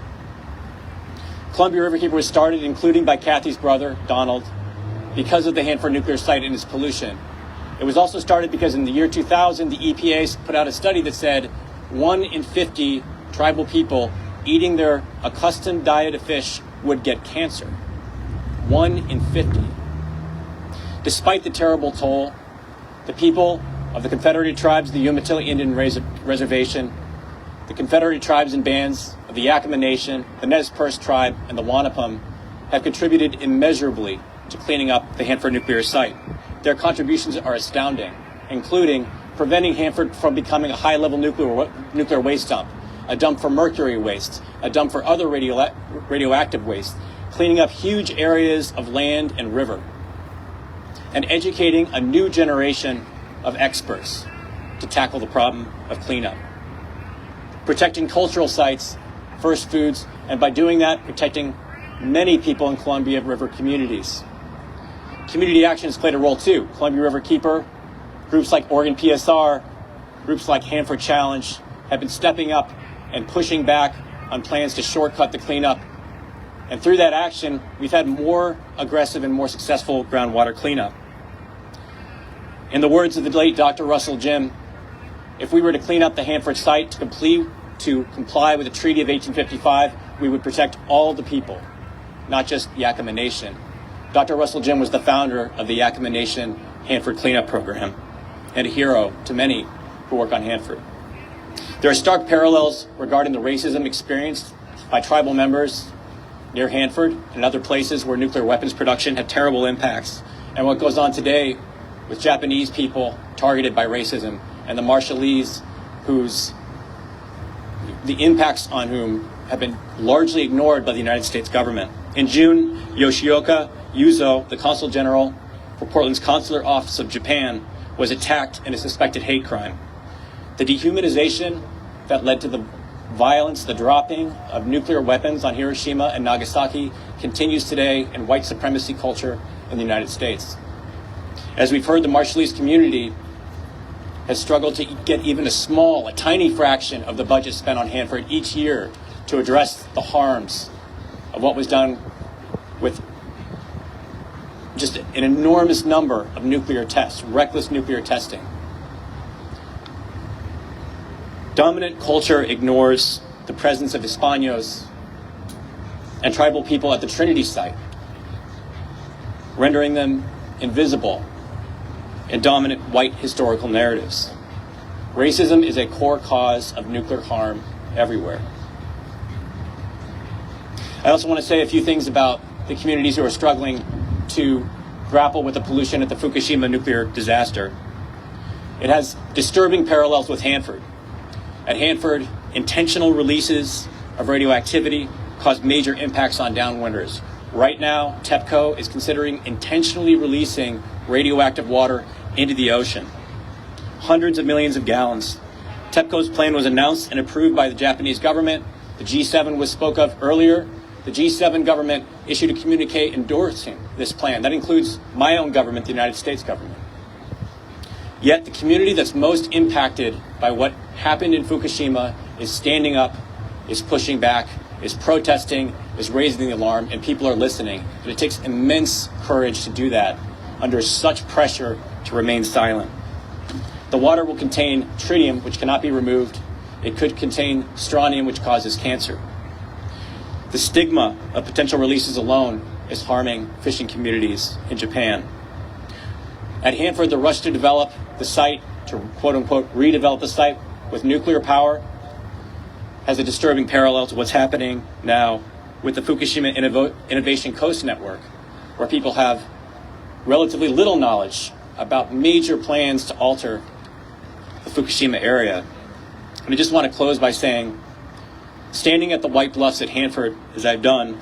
Columbia Riverkeeper was started, including by Cathy's brother, Donald, because of the Hanford nuclear site and its pollution. It was also started because in the year 2000, the EPA put out a study that said 1 in 50 tribal people eating their accustomed diet of fish would get cancer. 1 in 50. Despite the terrible toll, the people of the Confederated Tribes of the Umatilla Indian Reservation, the Confederated Tribes and bands of the Yakima Nation, the Nez Perce Tribe, and the Wanapum have contributed immeasurably to cleaning up the Hanford nuclear site. Their contributions are astounding, including preventing Hanford from becoming a high-level nuclear waste dump, a dump for mercury waste, a dump for other radioactive waste, cleaning up huge areas of land and river, and educating a new generation of experts to tackle the problem of cleanup. Protecting cultural sites, first foods, and by doing that, protecting many people in Columbia River communities. Community action has played a role too. Columbia Riverkeeper, groups like Oregon PSR, groups like Hanford Challenge have been stepping up and pushing back on plans to shortcut the cleanup. And through that action, we've had more aggressive and more successful groundwater cleanup. In the words of the late Dr. Russell Jim, if we were to clean up the Hanford site to comply with the Treaty of 1855, we would protect all the people, not just Yakima Nation. Dr. Russell Jim was the founder of the Yakima Nation Hanford Cleanup Program and a hero to many who work on Hanford. There are stark parallels regarding the racism experienced by tribal members near Hanford and other places where nuclear weapons production had terrible impacts, and what goes on today with Japanese people targeted by racism and the Marshallese the impacts on whom have been largely ignored by the United States government. In June, Yoshioka Yuzo, the Consul General for Portland's Consular Office of Japan, was attacked in a suspected hate crime. The dehumanization that led to the violence, the dropping of nuclear weapons on Hiroshima and Nagasaki continues today in white supremacy culture in the United States. As we've heard, the Marshallese community has struggled to get even a tiny fraction of the budget spent on Hanford each year to address the harms of what was done with just an enormous number of nuclear tests, reckless nuclear testing. Dominant culture ignores the presence of Hispanos and tribal people at the Trinity site, rendering them invisible in dominant white historical narratives. Racism is a core cause of nuclear harm everywhere. I also want to say a few things about the communities who are struggling to grapple with the pollution at the Fukushima nuclear disaster. It has disturbing parallels with Hanford. At Hanford, intentional releases of radioactivity caused major impacts on downwinders. Right now, TEPCO is considering intentionally releasing radioactive water into the ocean. Hundreds of millions of gallons. TEPCO's plan was announced and approved by the Japanese government. The G7 was spoke of earlier. The G7 government issued a communique endorsing this plan. That includes my own government, the United States government. Yet the community that's most impacted by what happened in Fukushima is standing up, is pushing back, is protesting, is raising the alarm, and people are listening. But it takes immense courage to do that under such pressure to remain silent. The water will contain tritium, which cannot be removed. It could contain strontium, which causes cancer. The stigma of potential releases alone is harming fishing communities in Japan. At Hanford, the rush to develop the site, to quote-unquote redevelop the site with nuclear power, has a disturbing parallel to what's happening now with the Fukushima Innovation Coast Network, where people have relatively little knowledge about major plans to alter the Fukushima area. And I just want to close by saying, standing at the white bluffs at Hanford, as I've done,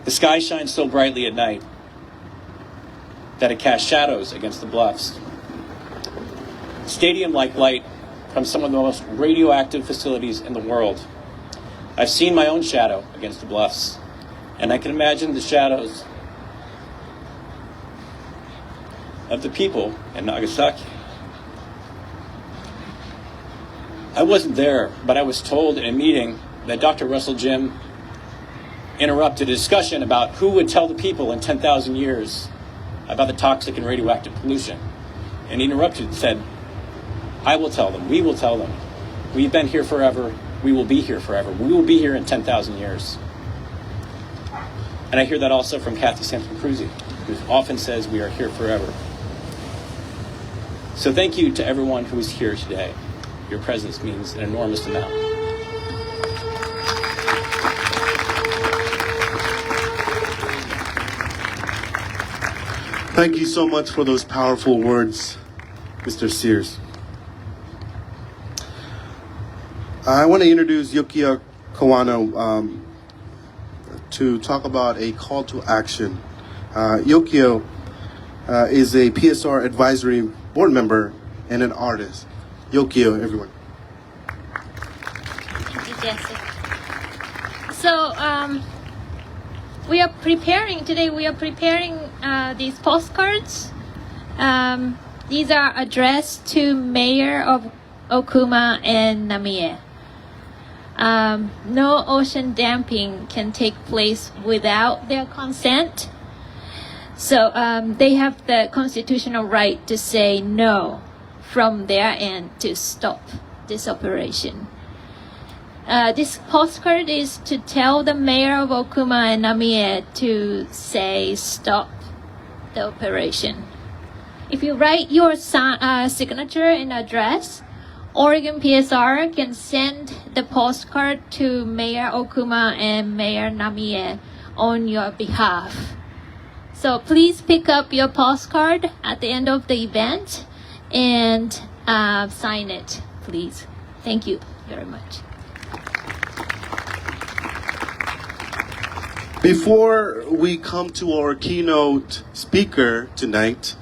the sky shines so brightly at night that it casts shadows against the bluffs. Stadium-like light from some of the most radioactive facilities in the world. I've seen my own shadow against the bluffs, and I can imagine the shadows of the people in Nagasaki. I wasn't there, but I was told in a meeting that Dr. Russell Jim interrupted a discussion about who would tell the people in 10,000 years about the toxic and radioactive pollution. And he interrupted and said, I will tell them, we will tell them. We've been here forever, we will be here forever. We will be here in 10,000 years. And I hear that also from Cathy Sampson-Kruse, who often says we are here forever. So thank you to everyone who is here today. Your presence means an enormous amount. Thank you so much for those powerful words, Mr. Sears. I want to introduce Yukio Kawano to talk about a call to action. Yukio is a PSR advisory board member and an artist. Yukio, everyone. Thank you, Jesse. So we are preparing these postcards. These are addressed to Mayor of Okuma and Namie. No ocean damping can take place without their consent. So they have the constitutional right to say no from their end to stop this operation. This postcard is to tell the mayor of Okuma and Namie to say stop the operation. If you write your signature and address Oregon PSR can send the postcard to Mayor Okuma and Mayor Namie on your behalf. So please pick up your postcard at the end of the event and sign it, please. Thank you very much. Before we come to our keynote speaker tonight,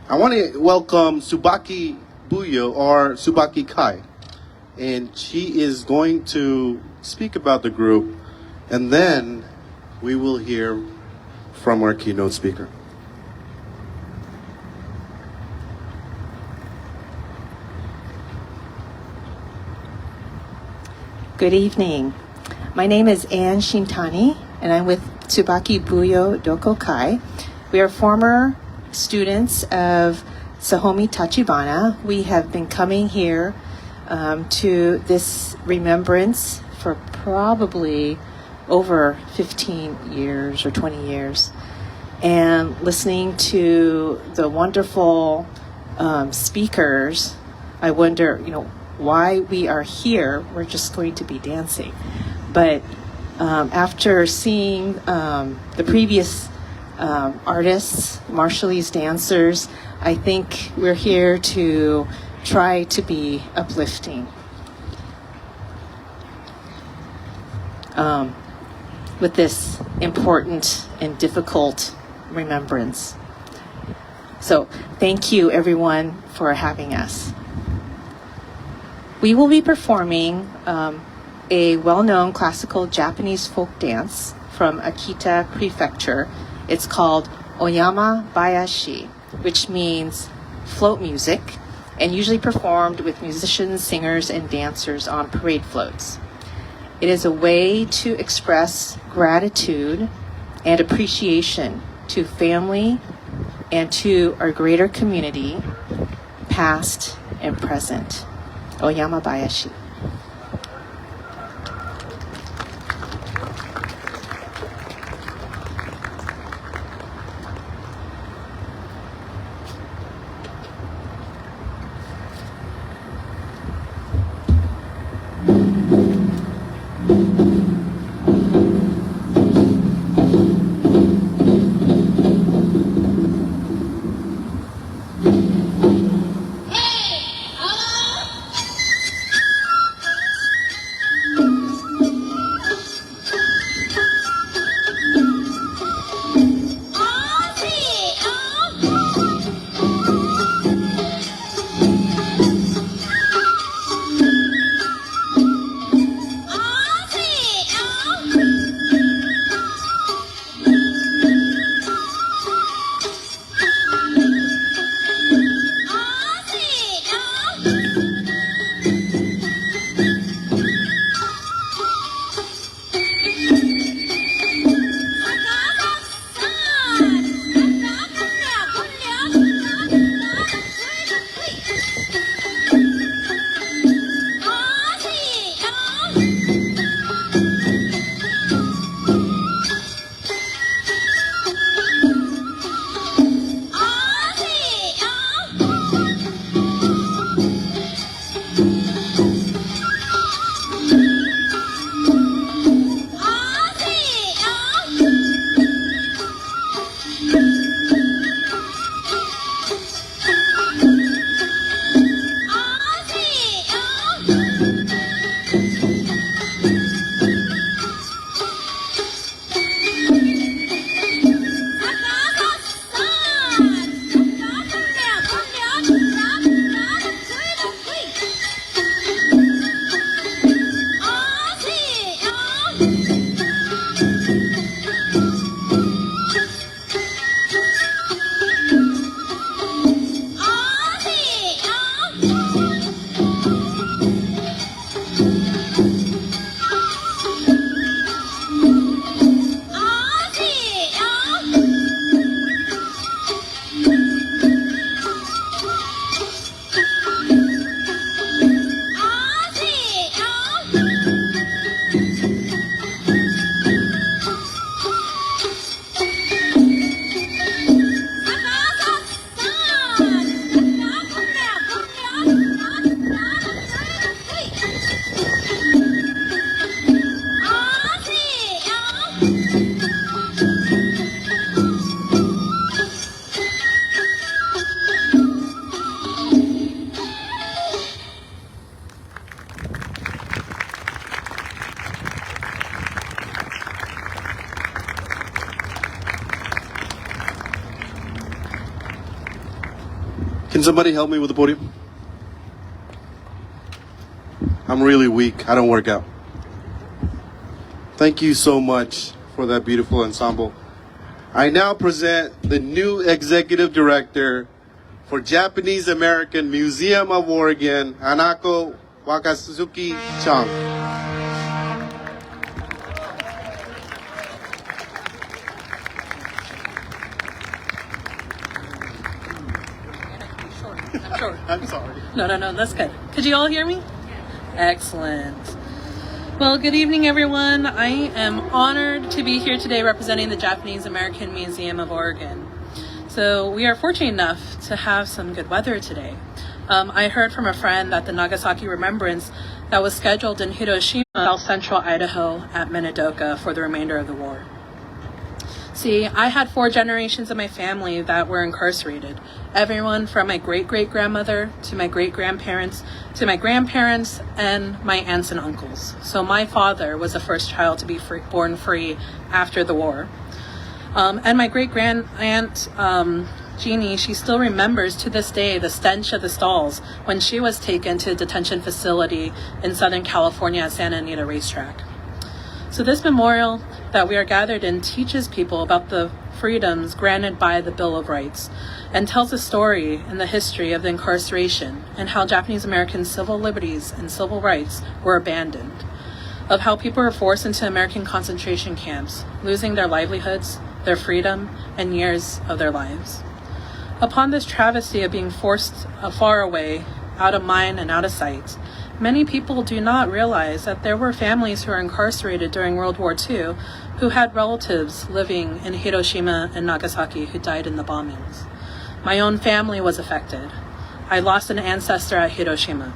I want to welcome Tsubaki Buyo, or Tsubaki Kai. And she is going to speak about the group, and then we will hear from our keynote speaker. Good evening. My name is Ann Shintani, and I'm with Tsubaki Buyo Doko Kai. We are former students of Sahomi Tachibana. We have been coming here to this remembrance for probably over 15 years or 20 years, and listening to the wonderful speakers. I wonder, why we are here. We're just going to be dancing. But after seeing the previous artists, Marshallese dancers, I think we're here to try to be uplifting with this important and difficult remembrance. So thank you everyone for having us. We will be performing a well-known classical Japanese folk dance from Akita Prefecture. It's called Oyama Bayashi, which means float music, and usually performed with musicians, singers, and dancers on parade floats. It is a way to express gratitude and appreciation to family and to our greater community, past and present. Oyama Bayashi. Can somebody help me with the podium? I'm really weak. I don't work out. Thank you so much for that beautiful ensemble. I now present the new executive director for Japanese American Museum of Oregon, Hanako Wakatsuki-chan. I'm short. I'm sorry. No, that's good. Could you all hear me? Excellent. Well, good evening, everyone. I am honored to be here today representing the Japanese American Museum of Oregon. So we are fortunate enough to have some good weather today. I heard from a friend that the Nagasaki Remembrance that was scheduled in Hiroshima, South Central Idaho at Benediction for the remainder of the war. See, I had 4 generations of my family that were incarcerated. Everyone from my great-great-grandmother to my great-grandparents to my grandparents and my aunts and uncles. So my father was the first child to be born free after the war. And my great-grand-aunt, Jeannie, she still remembers to this day the stench of the stalls when she was taken to a detention facility in Southern California at Santa Anita Racetrack. So this memorial that we are gathered in teaches people about the freedoms granted by the Bill of Rights and tells a story in the history of the incarceration and how Japanese American civil liberties and civil rights were abandoned, of how people were forced into American concentration camps, losing their livelihoods, their freedom, and years of their lives. Upon this travesty of being forced far away, out of mind and out of sight, many people do not realize that there were families who were incarcerated during World War II who had relatives living in Hiroshima and Nagasaki who died in the bombings. My own family was affected. I lost an ancestor at Hiroshima.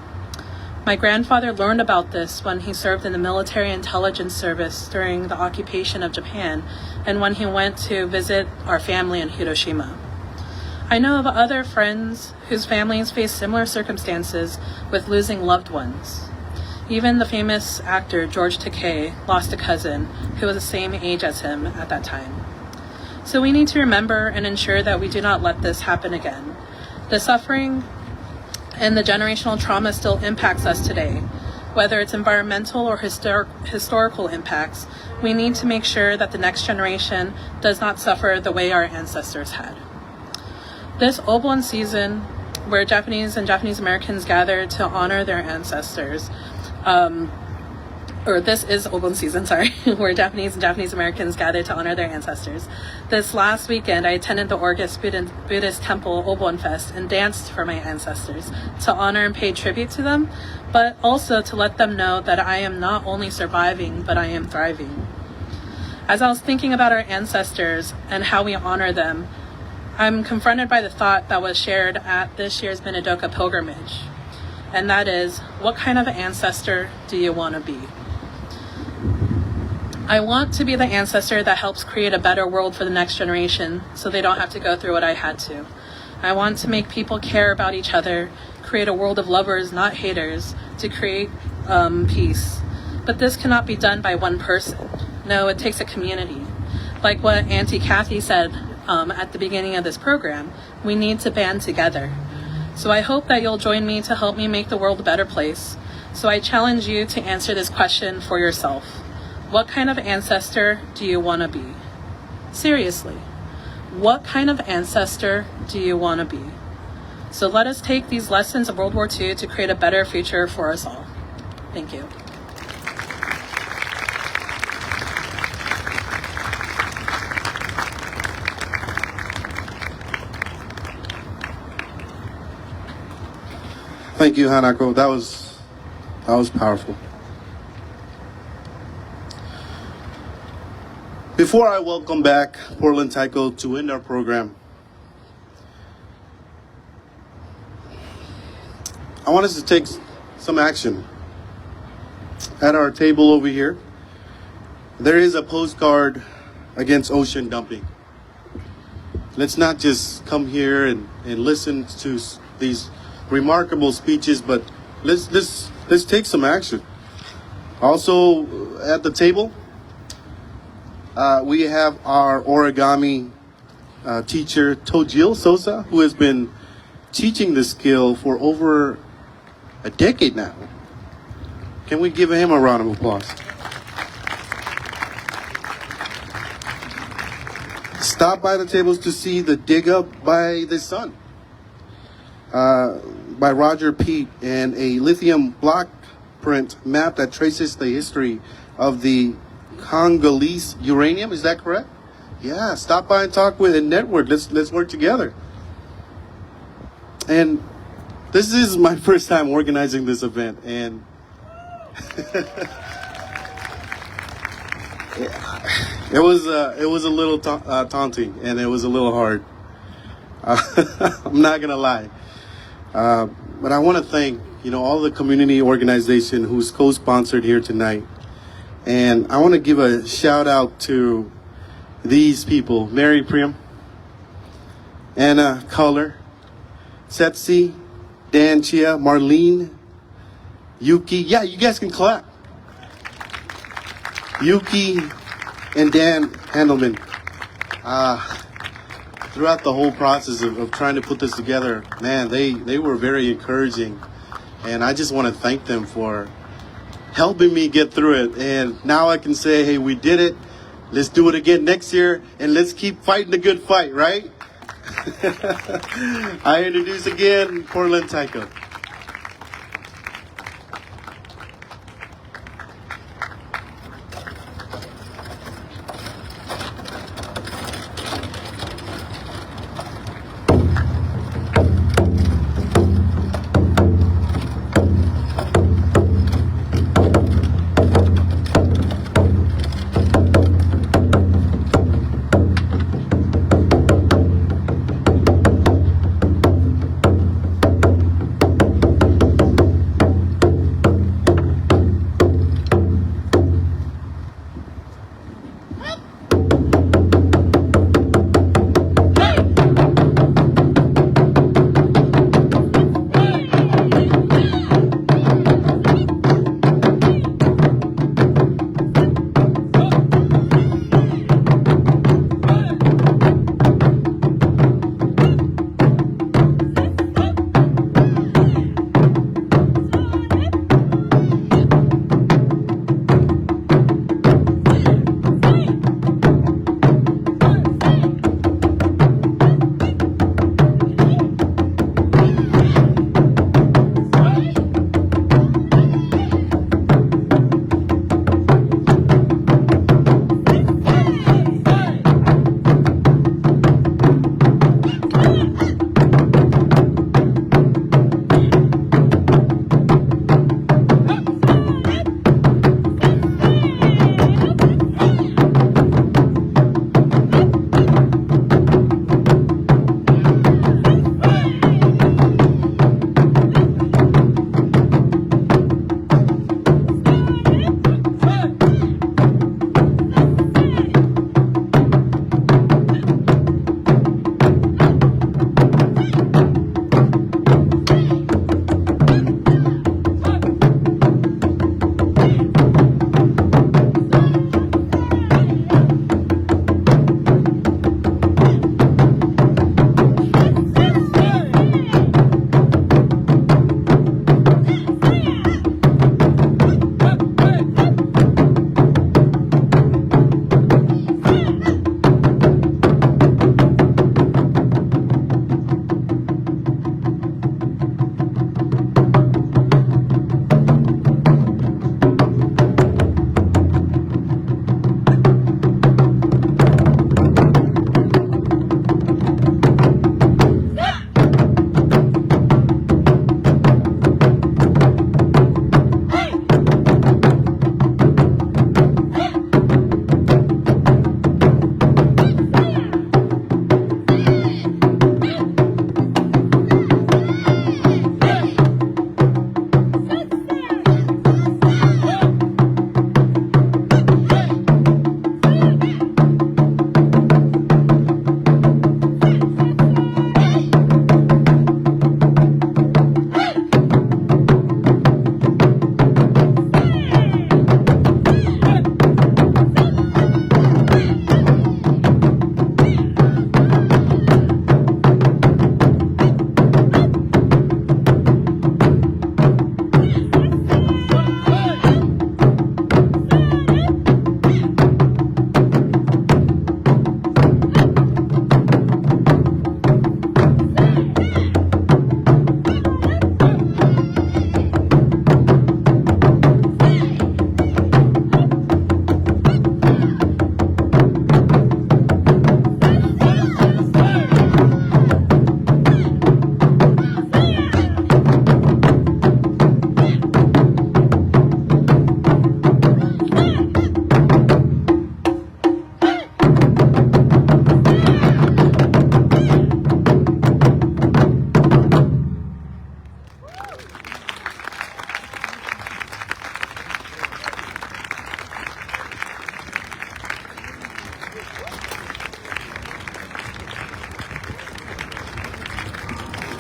My grandfather learned about this when he served in the military intelligence service during the occupation of Japan and when he went to visit our family in Hiroshima. I know of other friends whose families face similar circumstances with losing loved ones. Even the famous actor George Takei lost a cousin who was the same age as him at that time. So we need to remember and ensure that we do not let this happen again. The suffering and the generational trauma still impacts us today. Whether it's environmental or historical impacts, we need to make sure that the next generation does not suffer the way our ancestors had. This Obon season, where Japanese and Japanese Americans gather to honor their ancestors, this is Obon season, where Japanese and Japanese Americans gather to honor their ancestors. This last weekend, I attended the August Buddhist Temple Obon Fest and danced for my ancestors to honor and pay tribute to them, but also to let them know that I am not only surviving, but I am thriving. As I was thinking about our ancestors and how we honor them, I'm confronted by the thought that was shared at this year's Benediction pilgrimage, and that is, what kind of ancestor do you want to be? I want to be the ancestor that helps create a better world for the next generation so they don't have to go through what I had to. I want to make people care about each other, create a world of lovers, not haters, to create peace. But this cannot be done by one person. No, it takes a community. Like what Auntie Cathy said at the beginning of this program, we need to band together. So I hope that you'll join me to help me make the world a better place. So I challenge you to answer this question for yourself. What kind of ancestor do you want to be? Seriously, what kind of ancestor do you want to be? So let us take these lessons of World War II to create a better future for us all. Thank you. Thank you, Hanako. That was powerful. Before I welcome back Portland Taiko to end our program, I want us to take some action. At our table over here, there is a postcard against ocean dumping. Let's not just come here and listen to these remarkable speeches, but let's take some action. Also, at the table, we have our origami teacher, Tojil Sosa, who has been teaching this skill for over a decade now. Can we give him a round of applause? Stop by the tables to see the dig up by the sun by Roger Pete, and a lithium block print map that traces the history of the Congolese uranium. Is that correct? Yeah, stop by and talk with and network. Let's work together. And this is my first time organizing this event, and it was a little taunting, and it was a little hard. I'm not gonna lie, but I want to thank all the community organization who's co-sponsored here tonight, and I want to give a shout out to these people: Mary Priam, Anna Color, Setsi, Dan Chia, Marlene, Yuki. Yeah, you guys can clap. Yuki and Dan Handelman. Throughout the whole process of trying to put this together, man, they were very encouraging. And I just want to thank them for helping me get through it. And now I can say, hey, we did it. Let's do it again next year. And let's keep fighting the good fight, right? I introduce again Portland Taiko.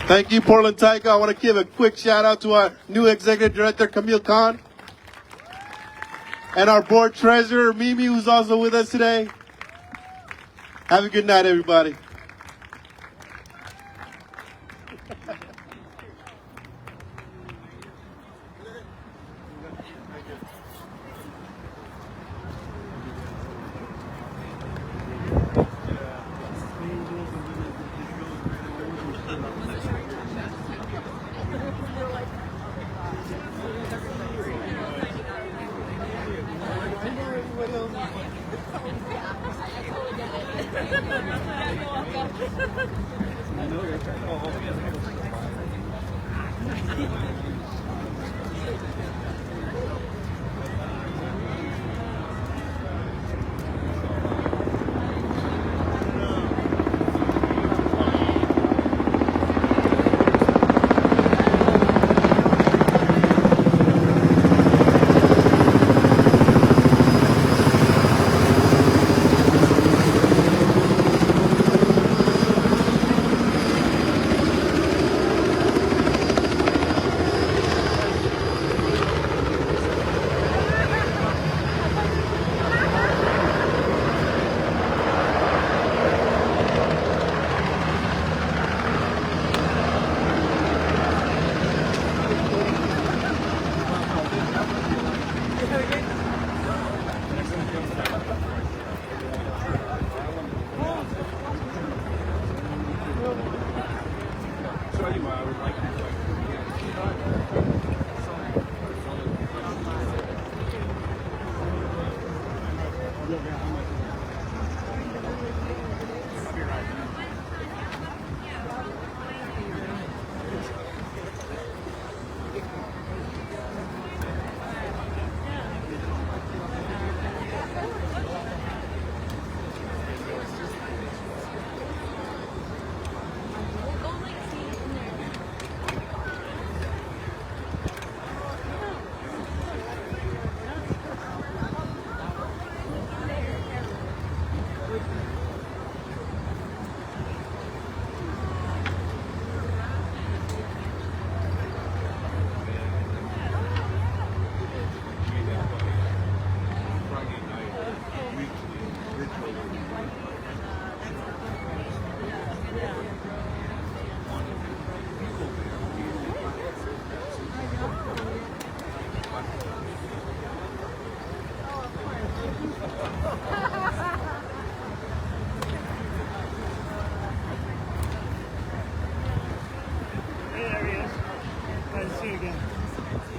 Thank you, Portland Taiko. I want to give a quick shout out to our new executive director, Kamil Khan, and our board treasurer, Mimi, who's also with us today. Have a good night, everybody. Hey, there he is. Glad to see you again.